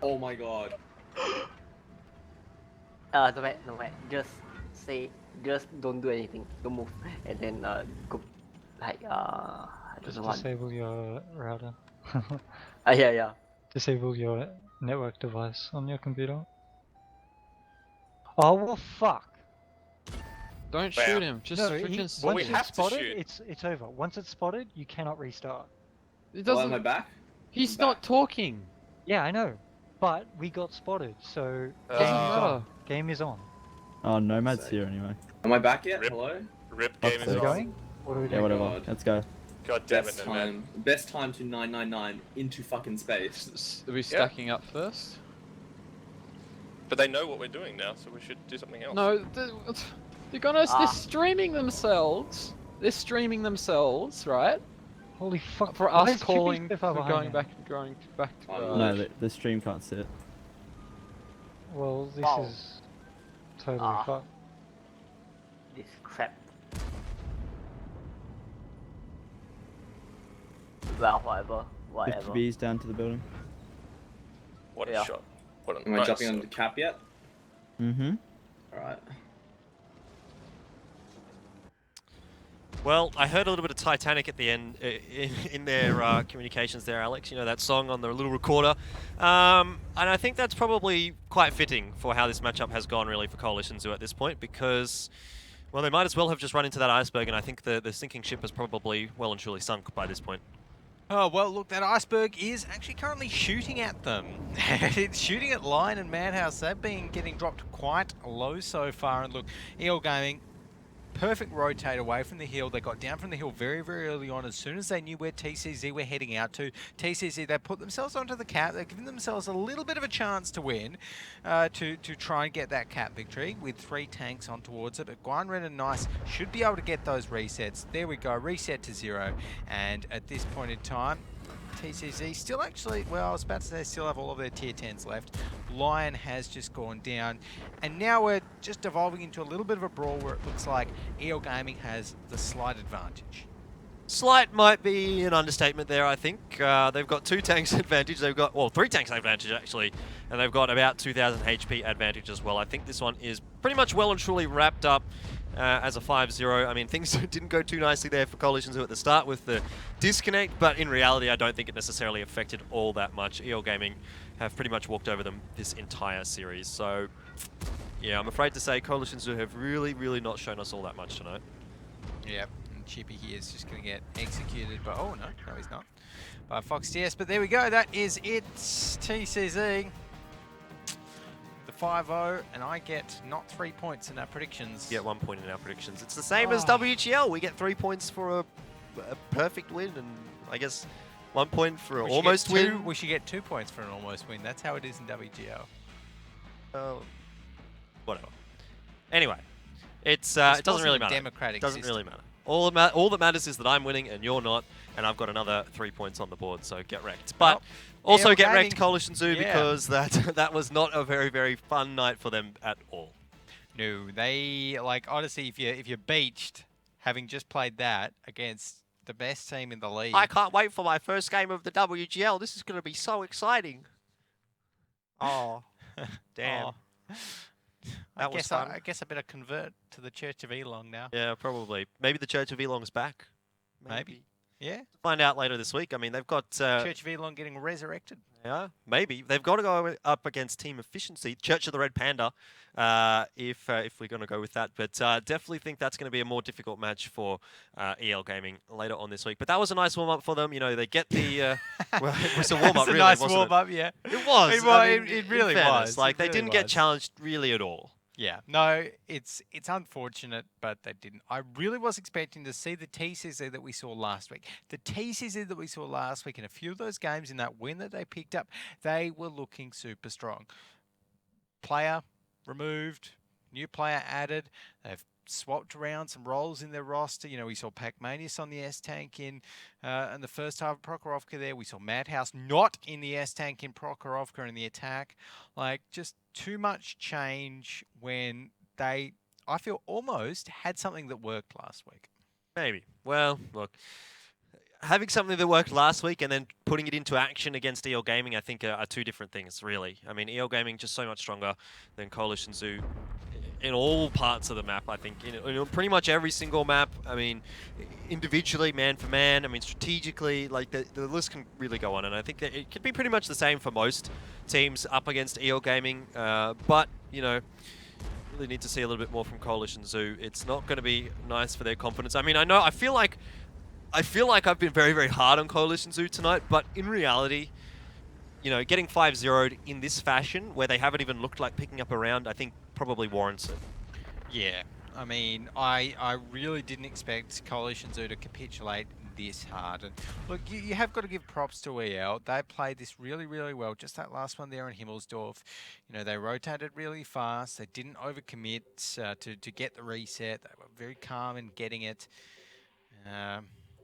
Oh my god. No wait. Just don't do anything. Don't move, and then go, like Just disable your router. yeah. Disable your network device on your computer. Oh well, fuck. Don't shoot him. Just No, freaking. once it's spotted, it's over. Once it's spotted, you cannot restart. It Oh, am I doesn't. back? He's I'm not back. talking. Yeah, I know, but we got spotted, so Doesn't game is matter. on. Game is on. Oh, Nomad's here anyway. Am I back yet? Hello? Rip Game game is Are we on. going? What are we Yeah, doing? whatever. God. Let's go. God damn Best it, no man. time. Best time to 999 into fucking space. Are we stacking up first? But they know what we're doing now, so we should do something else. No, they're gonna. They're streaming themselves. They're streaming themselves, right? Holy fuck! For Why us is Chippy calling so for far behind going him? back and going back to. Oh, No, the stream can't sit. Well, this Wow. is totally Ah. fucked. This crap. Well, whatever. Whatever. 50B's down to the building. What a Yeah. shot. What a Am I nice jumping on shot. the cap yet? Mm-hmm. Alright. Well, I heard a little bit of Titanic at the end in their communications there, Alex. You know, that song on the little recorder. And I think that's probably quite fitting for how this matchup has gone, really, for Coalition Zoo at this point, because, well, they might as well have just run into that iceberg, and I think the sinking ship has probably well and truly sunk by this point. Oh, well, look, that iceberg is actually currently shooting at them. It's shooting at Lion and Madhouse. They've been getting dropped quite low so far. And look, EL Gaming, perfect rotate away from the hill. They got down from the hill very, very early on. As soon as they knew where TCZ were heading out to, TCZ, they put themselves onto the cap. They're giving themselves a little bit of a chance to win, to try and get that cap victory with 3 tanks on towards it. But Guan Red and Nice should be able to get those resets. There we go, reset to 0. And at this point in time, TCZ still actually, well, I was about to say they still have all of their tier 10s left. Lion has just gone down. And now we're just evolving into a little bit of a brawl where it looks like EL Gaming has the slight advantage. Slight might be an understatement there, I think. They've got 2 tanks advantage. They've got, well, 3 tanks advantage, actually. And they've got about 2,000 HP advantage as well. I think this one is pretty much well and truly wrapped up as a 5-0. I mean, things didn't go too nicely there for Coalition Zoo at the start with the disconnect, but in reality, I don't think it necessarily affected all that much. EL Gaming have pretty much walked over them this entire series. So, yeah, I'm afraid to say Coalition Zoo have really, really not shown us all that much tonight. Yep. Chippy here is just going to get executed, but oh no, he's not. By Fox TS, but there we go, that is it. TCZ, the 5-0, and I get not 3 points in our predictions. Get 1 point in our predictions. It's the same as WGL. We get 3 points for a perfect win, and I guess 1 point for an almost win. We should get 2 points for an almost win. That's how it is in WGL. Whatever. Anyway, it doesn't really matter. Democratic Doesn't system. really matter. All that matters is that I'm winning and you're not, and I've got another 3 points on the board, so get wrecked. But also get wrecked, Coalition Zoo, because that was not a very, very fun night for them at all. No, they, like, honestly, if you're beached, having just played that against the best team in the league. I can't wait for my first game of the WGL. This is going to be so exciting. Oh, damn. Oh. That was fun. I guess I better convert to the Church of Elong now. Yeah, probably. Maybe the Church of Elong's back. Maybe. Yeah. Find out later this week. I mean, they've got... Church of Elong getting resurrected. Yeah, maybe. They've got to go up against Team Efficiency, Church of the Red Panda, if we're going to go with that. But definitely think that's going to be a more difficult match for EL Gaming later on this week. But that was a nice warm-up for them. You know, they get the... well, it was a warm-up, really, nice wasn't warm-up, yeah. It was. It really was. Like, they really didn't get challenged really at all. Yeah, no, it's unfortunate, but they didn't. I really was expecting to see the TCZ that we saw last week. The TCZ that we saw last week in a few of those games in that win that they picked up, they were looking super strong. Player removed, new player added. They've swapped around some roles in their roster. You know, we saw Pacmanius on the S-Tank in the first half of Prokhorovka there. We saw Madhouse not in the S-Tank in Prokhorovka in the attack. Like, just too much change when they, I feel, almost had something that worked last week. Maybe. Well, look, having something that worked last week and then putting it into action against EL Gaming, I think are 2 different things, really. I mean, EL Gaming just so much stronger than Coalition Zoo in all parts of the map, I think. In pretty much every single map. I mean, individually, man for man. I mean, strategically, like the list can really go on. And I think that it could be pretty much the same for most teams up against EL Gaming. But, you know, absolutely need to see a little bit more from Coalition Zoo. It's not going to be nice for their confidence. I mean, I feel like I've been very, very hard on Coalition Zoo tonight, but in reality, you know, getting 5-0'd in this fashion, where they haven't even looked like picking up a round, I think probably warrants it. Yeah, I mean, I really didn't expect Coalition Zoo to capitulate this hard. And look, you have got to give props to EL. They played this really, really well. Just that last one there in Himmelsdorf, you know, they rotated really fast. They didn't overcommit to get the reset. They were very calm in getting it.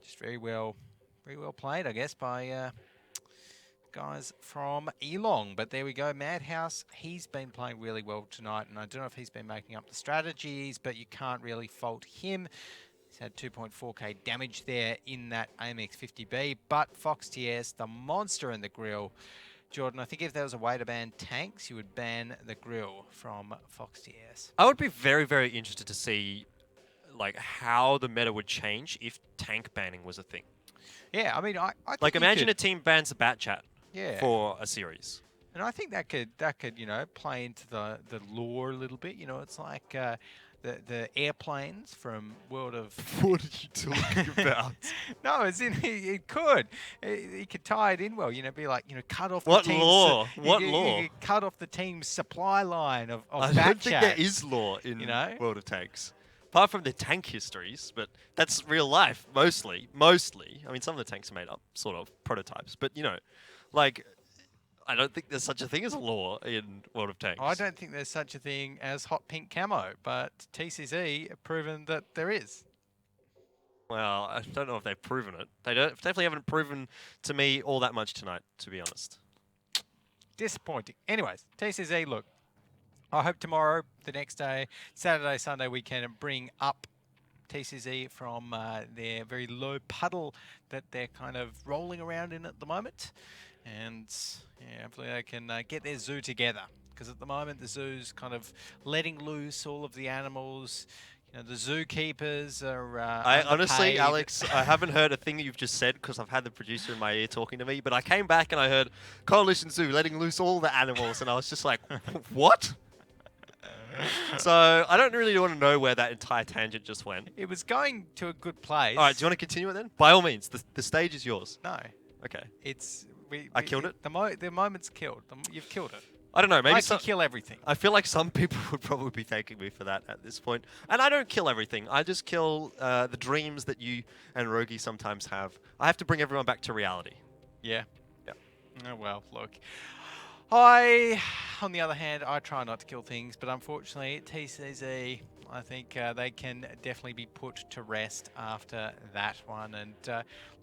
Just very well played, I guess, by guys from Elong. But there we go, Madhouse, he's been playing really well tonight, and I don't know if he's been making up the strategies, but you can't really fault him. He's had 2.4k damage there in that AMX 50B, but Fox TS, the monster in the grill. Jordan, I think if there was a way to ban tanks, you would ban the grill from Fox TS. I would be very, very interested to see like how the meta would change if tank banning was a thing. Yeah, I mean, I think like imagine a team bans the bat chat for a series. And I think that could you know, play into the lore a little bit. You know, it's like the airplanes from World of... What are you talking about? No, as in it could. It could tie it in well. You know, be like, you know, cut off what the team's... Law? What law? You cut off the team's supply line of I bat don't think chat. there is law in World of Tanks. Apart from the tank histories, but that's real life, mostly. I mean, some of the tanks are made up, sort of, prototypes. But, you know, like... I don't think there's such a thing as a law in World of Tanks. I don't think there's such a thing as hot pink camo, but TCZ have proven that there is. Well, I don't know if they've proven it. They definitely haven't proven to me all that much tonight, to be honest. Disappointing. Anyways, TCZ, look, I hope tomorrow, the next day, Saturday, Sunday, we can bring up TCZ from their very low puddle that they're kind of rolling around in at the moment. And yeah, hopefully they can get their zoo together, because at the moment the zoo's kind of letting loose all of the animals. You know, the zookeepers are I honestly, underpaid. Alex, I haven't heard a thing that you've just said because I've had the producer in my ear talking to me, but I came back and I heard Coalition Zoo letting loose all the animals, and I was just like, what? So I don't really want to know where that entire tangent just went. It was going to a good place. All right, do you want to continue it then? By all means, the stage is yours. No. Okay. It's... I killed it? The moment's killed. You've killed it. I don't know, maybe I can kill everything. I feel like some people would probably be thanking me for that at this point. And I don't kill everything. I just kill the dreams that you and Rogi sometimes have. I have to bring everyone back to reality. Yeah. Yeah. Oh, well, look. On the other hand, I try not to kill things, but unfortunately, TCZ, I think they can definitely be put to rest after that one. And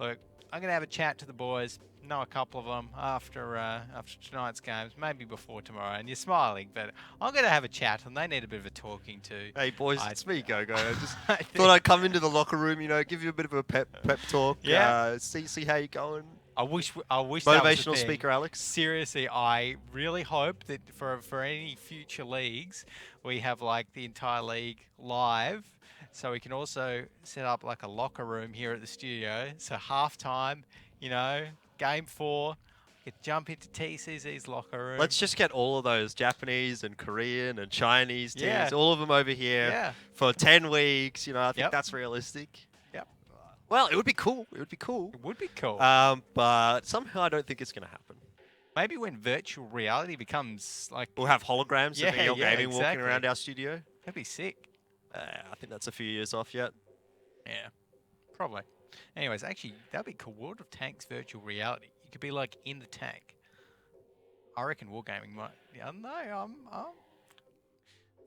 look, I'm going to have a chat to the boys, know a couple of them after tonight's games, maybe before tomorrow. And you're smiling, but I'm going to have a chat, and they need a bit of a talking to. Hey, boys, it's me, Go-Go. I just thought I'd come into the locker room, you know, give you a bit of a pep talk. Yeah. See how you're going. I wish Motivational that was the thing. speaker, Alex. Seriously, I really hope that for any future leagues, we have like the entire league live, so we can also set up like a locker room here at the studio. So halftime, you know, game 4, you could jump into TCZ's locker room. Let's just get all of those Japanese and Korean and Chinese teams, all of them over here for 10 weeks. You know, I think that's realistic. Well, it would be cool. It would be cool. It would be cool. But somehow I don't think it's going to happen. Maybe when virtual reality becomes like... We'll have holograms of EL Gaming exactly. walking around our studio. That'd be sick. I think that's a few years off yet. Yeah, probably. Anyways, actually, that'd be cool. World of Tanks virtual reality. You could be like in the tank. I reckon Wargaming might... I don't know.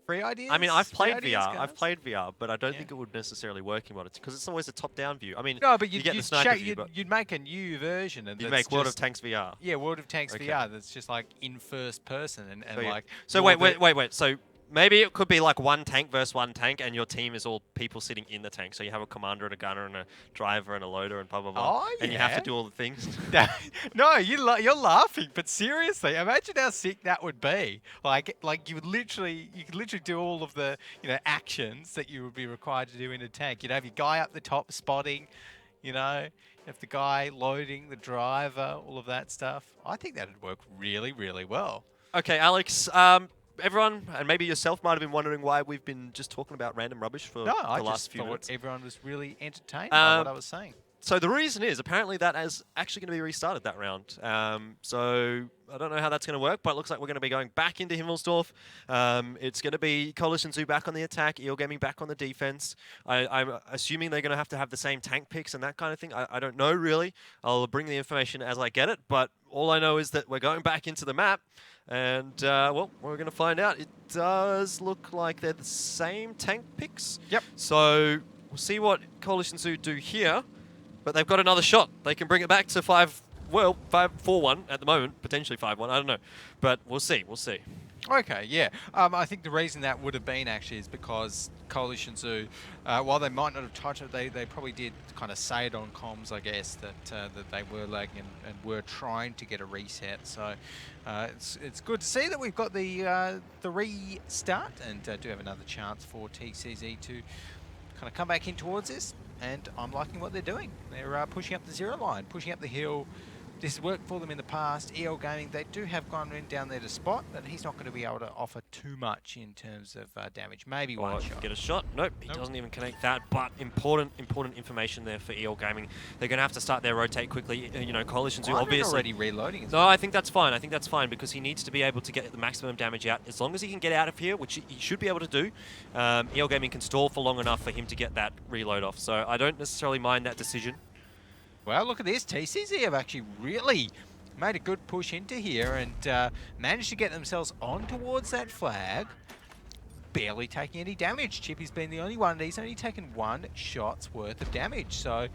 Free ideas? I mean, I've played Free VR. ideas, I've played VR, but I don't think it would necessarily work in because it's always a top-down view. I mean, no, but you get the sniper view, but you'd make a new version. And you'd make World of Tanks VR. Yeah, World of Tanks VR that's just like in first person and so like... So wait. So maybe it could be like one tank versus one tank, and your team is all people sitting in the tank. So you have a commander and a gunner and a driver and a loader and blah blah blah. Oh, yeah. And you have to do all the things. No, you're laughing, but seriously, imagine how sick that would be. Like you could literally do all of the actions that you would be required to do in a tank. You'd have your guy up the top spotting, you have the guy loading, the driver, all of that stuff. I think that would work really, really well. Okay, Alex. everyone, and maybe yourself, might have been wondering why we've been just talking about random rubbish for No, the I last just few thought minutes. everyone was really entertained by what I was saying. So the reason is apparently that is actually going to be restarted that round. So I don't know how that's going to work, but it looks like we're going to be going back into Himmelsdorf. It's going to be Coalition Zoo back on the attack, EO Gaming back on the defense. I'm assuming they're going to have the same tank picks and that kind of thing. I don't know really. I'll bring the information as I get it, but all I know is that we're going back into the map. And, well, we're going to find out. It does look like they're the same tank picks. Yep. So we'll see what Coalition Zoo do here. But they've got another shot. They can bring it back to 4-1 at the moment, potentially 5-1. I don't know, but we'll see. We'll see. Okay, yeah. I think the reason that would have been actually is because Coalition Zoo, while they might not have touched it, they probably did kind of say it on comms, I guess, that they were lagging and were trying to get a reset. So it's good to see that we've got the restart and do have another chance for TCZ to kind of come back in towards this. And I'm liking what they're doing. They're pushing up the 0 line, pushing up the hill. This has worked for them in the past. EL Gaming, they do have Gunrin down there to spot, but he's not going to be able to offer too much in terms of damage. Maybe one shot. Get a shot? Nope, he doesn't even connect that. But important information there for EL Gaming. They're going to have to start their rotate quickly. You know, Coalition Zoo obviously already reloading. No, I think that's fine. I think that's fine because he needs to be able to get the maximum damage out. As long as he can get out of here, which he should be able to do, EL Gaming can stall for long enough for him to get that reload off. So I don't necessarily mind that decision. Well, look at this. TCZ have actually really made a good push into here and managed to get themselves on towards that flag. Barely taking any damage. Chippy's been the only one. He's only taken 1 shot's worth of damage. So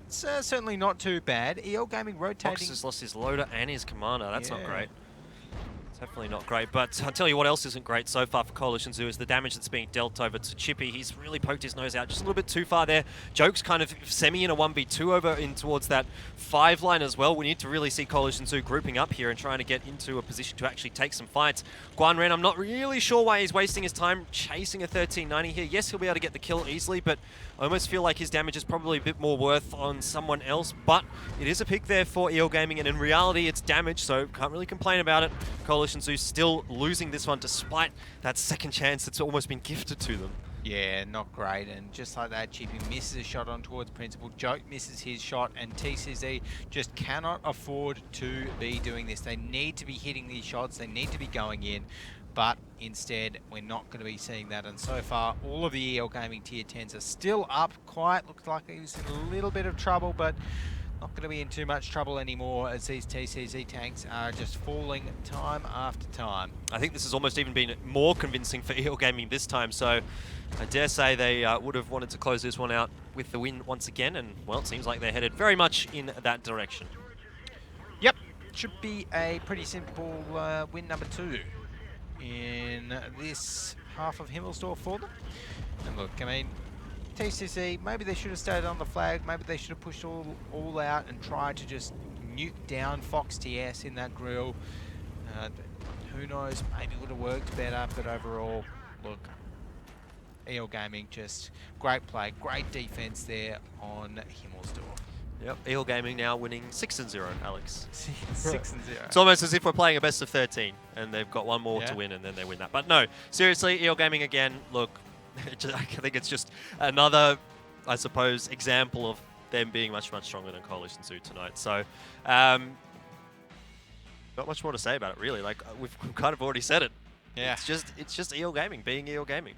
it's certainly not too bad. EL Gaming rotating. Fox has lost his loader and his commander. That's not great. Definitely not great, but I'll tell you what else isn't great so far for Coalition Zoo is the damage that's being dealt over to Chippy. He's really poked his nose out just a little bit too far there. Joke's kind of semi in a 1v2 over in towards that 5 line as well. We need to really see Coalition Zoo grouping up here and trying to get into a position to actually take some fights. Guan Ren, I'm not really sure why he's wasting his time chasing a 1390 here. Yes, he'll be able to get the kill easily, but I almost feel like his damage is probably a bit more worth on someone else, but it is a pick there for EL Gaming, and in reality it's damage, so can't really complain about it. Coalition Zoo still losing this one despite that second chance that's almost been gifted to them. Yeah, not great, and just like that, Chippy misses a shot on towards Principal. Joke misses his shot, and TCZ just cannot afford to be doing this. They need to be hitting these shots, they need to be going in, but instead we're not going to be seeing that. And so far, all of the EL Gaming tier 10s are still up quite. Looks like he's in a little bit of trouble, but not going to be in too much trouble anymore as these TCZ tanks are just falling time after time. I think this has almost even been more convincing for EL Gaming this time, so I dare say they would have wanted to close this one out with the win once again, and well, it seems like they're headed very much in that direction. Yep, should be a pretty simple win number 2 in this half of Himmelsdorf for them. And look, I mean, TCC, maybe they should have stayed on the flag, maybe they should have pushed all out and tried to just nuke down Fox TS in that grill. Who knows, maybe it would have worked better, but overall, look, EL Gaming, just great play, great defense there on Himmelsdorf. Yep, EL Gaming now winning 6-0, Alex. 6-0. It's almost as if we're playing a best of 13 and they've got one more to win and then they win that. But no, seriously, EL Gaming again, look, I think it's just another, I suppose, example of them being much, much stronger than Coalition Zoo tonight. So, not much more to say about it, really. Like, we've kind of already said it. Yeah. It's just EL Gaming being EL Gaming.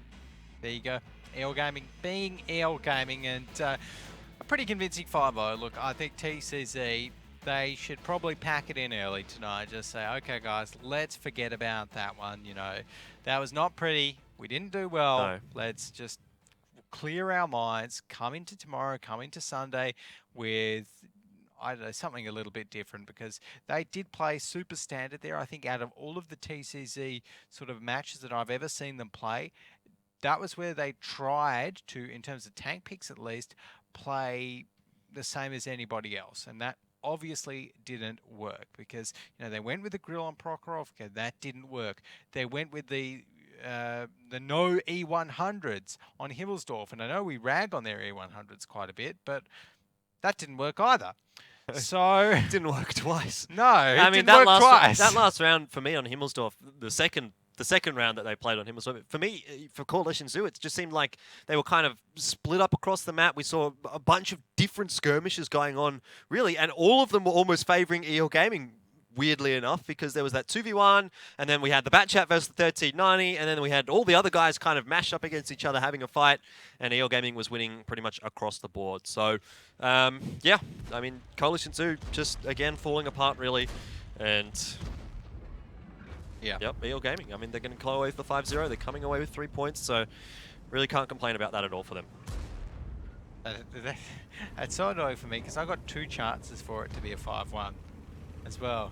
There you go. EL Gaming being EL Gaming, and a pretty convincing 5-0. Look, I think TCZ, they should probably pack it in early tonight. Just say, okay, guys, let's forget about that one. You know, that was not pretty. We didn't do well. No. Let's just clear our minds, come into tomorrow, come into Sunday with, I don't know, something a little bit different, because they did play super standard there. I think out of all of the TCZ sort of matches that I've ever seen them play, that was where they tried to, in terms of tank picks at least, play the same as anybody else. And that obviously didn't work because, you know, they went with the grill on Prokhorov. Okay, that didn't work. They went with the no E100s on Himmelsdorf, and I know we rag on their E100s quite a bit, but that didn't work either. So Didn't work twice. no, I mean, that that last round for me on Himmelsdorf, the second the second round that they played on him. So for me, for Coalition Zoo, it just seemed like they were kind of split up across the map. We saw a bunch of different skirmishes going on, really, and all of them were almost favouring EL Gaming, weirdly enough, because there was that 2v1, and then we had the Bat Chat versus the 1390, and then we had all the other guys kind of mashed up against each other having a fight, and EL Gaming was winning pretty much across the board. So, yeah, I mean, Coalition Zoo just, again, falling apart, really, and... Yeah. Yep, EL Gaming. I mean, they're going to go away with the 5-0. They're coming away with 3 points, so really can't complain about that at all for them. It's so annoying for me because I got 2 chances for it to be a 5-1 as well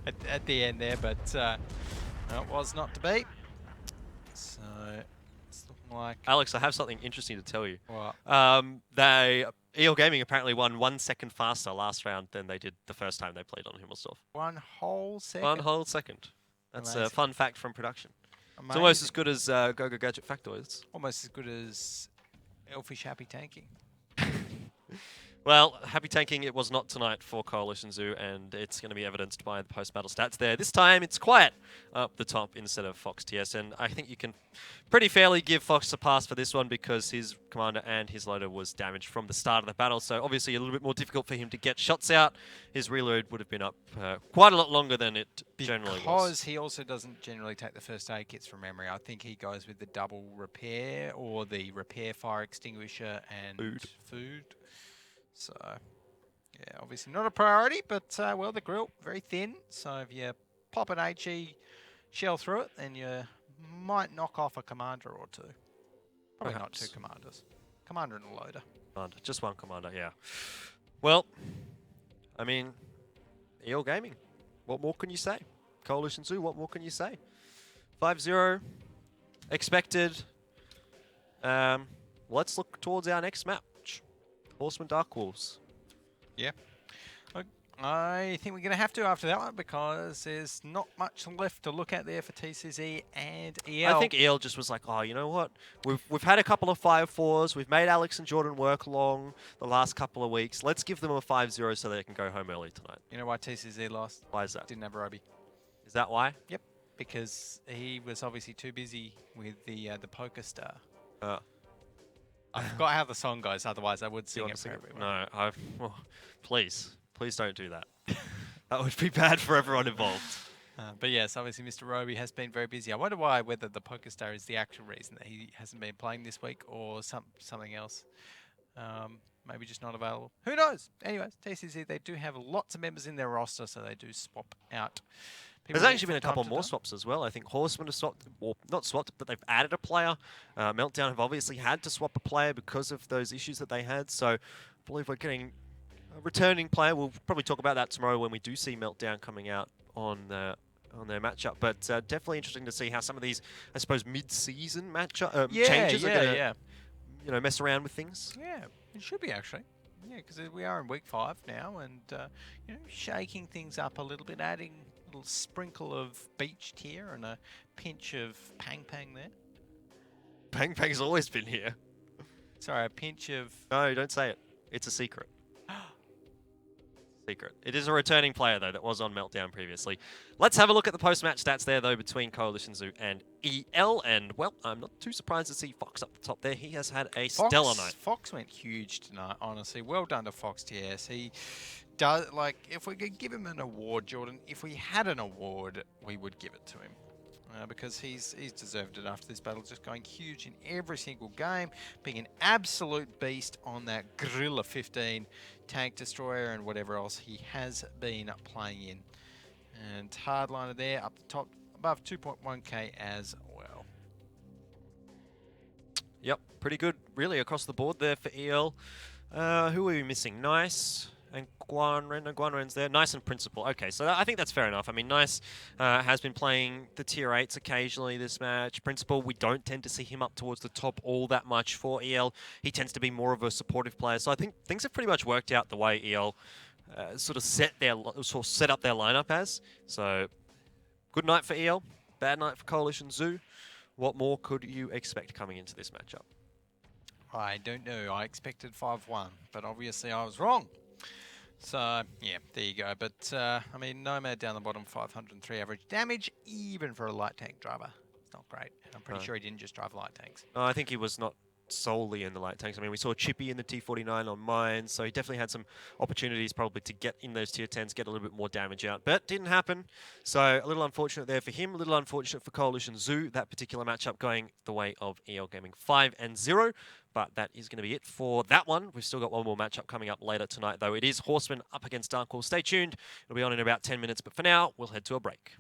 at the end there, but it was not to be. So it's looking like... Alex, I have something interesting to tell you. What? EL Gaming apparently won 1 second faster last round than they did the first time they played on Himmelsdorf. 1 whole second? 1 whole second. That's a fun fact from production. Amazing. It's almost as good as GoGo Gadget Factoids. Almost as good as Elfish Happy Tanking. Well, happy tanking it was not tonight for Coalition Zoo, and it's going to be evidenced by the post-battle stats there. This time it's quiet up the top instead of Fox TS, and I think you can pretty fairly give Fox a pass for this one because his commander and his loader was damaged from the start of the battle, so obviously a little bit more difficult for him to get shots out. His reload would have been up quite a lot longer than it generally was. Because he also doesn't generally take the first aid kits from memory. I think he goes with the double repair or the repair fire extinguisher and food. So, yeah, obviously not a priority, but, well, the grill, very thin. So if you pop an HE shell through it, then you might knock off a commander or 2. Probably Perhaps. not 2 commanders. Commander and a loader. Commander, just 1 commander, yeah. Well, I mean, EL Gaming, what more can you say? Coalition Zoo, what more can you say? 5-0, expected. Let's look towards our next match. Horseman Dark Wolves. Yeah. I think we're going to have to after that one because there's not much left to look at there for TCZ and EL. I think EL just was like, oh, you know what? We've had a couple of 5-4s. We've made Alex and Jordan work long the last couple of weeks. Let's give them a 5-0 so they can go home early tonight. You know why TCZ lost? Why is that? Didn't have Roby. Is that why? Yep. Because he was obviously too busy with the poker star. I forgot how the song goes, otherwise I would sing it for everyone. No, well, please don't do that. That would be bad for everyone involved. But yes, obviously Mr. Roby has been very busy. I wonder whether the poker star is the actual reason that he hasn't been playing this week or something else. Maybe just not available. Who knows? Anyways, TCZ, they do have lots of members in their roster, so they do swap out. There's actually been a couple more swaps as well. I think Horseman have swapped, or not swapped, but they've added a player. Meltdown have obviously had to swap a player because of those issues that they had. So I believe we're getting a returning player. We'll probably talk about that tomorrow when we do see Meltdown coming out on their matchup. But definitely interesting to see how some of these, I suppose, mid-season matchup changes are going to mess around with things. Yeah, it should be actually. Yeah, because we are in week 5 now, and shaking things up a little bit, adding a little sprinkle of beached here and a pinch of Pang Pang there. Pang Pang's always been here. Sorry, a pinch of... No, don't say it. It's a secret. Secret. It is a returning player, though, that was on Meltdown previously. Let's have a look at the post-match stats there, though, between Coalition Zoo and EL. And, well, I'm not too surprised to see Fox up the top there. He has had a stellar night. Fox went huge tonight, honestly. Well done to Fox TS. He does, like, if we could give him an award, Jordan, if we had an award, we would give it to him. Because he's deserved it after this battle, just going huge in every single game, being an absolute beast on that Gorilla 15 tank destroyer and whatever else he has been playing in. And hardliner there up the top, above 2.1k as well. Yep, pretty good, really, across the board there for EL. Who are we missing? Nice. And Guanren's there. Nice and Principal. Okay, so I think that's fair enough. I mean, Nice has been playing the tier 8s occasionally this match. Principal, we don't tend to see him up towards the top all that much for EL. He tends to be more of a supportive player. So I think things have pretty much worked out the way EL sort of set up their lineup as. So good night for EL. Bad night for Coalition Zoo. What more could you expect coming into this matchup? I don't know. I expected 5-1, but obviously I was wrong. So, yeah, there you go. But, I mean, Nomad down the bottom, 503 average damage, even for a light tank driver. It's not great. And I'm pretty sure he didn't just drive light tanks. I think he was not solely in the light tanks. I mean, we saw Chippy in the T49 on mines, so he definitely had some opportunities probably to get in those tier 10s, get a little bit more damage out, but didn't happen. So a little unfortunate there for him, a little unfortunate for Coalition Zoo, that particular matchup going the way of EL Gaming 5-0. But that is going to be it for that one. We've still got one more matchup coming up later tonight, though. It is Horseman up against Dark Horse. Stay tuned. It'll be on in about 10 minutes, but for now, we'll head to a break.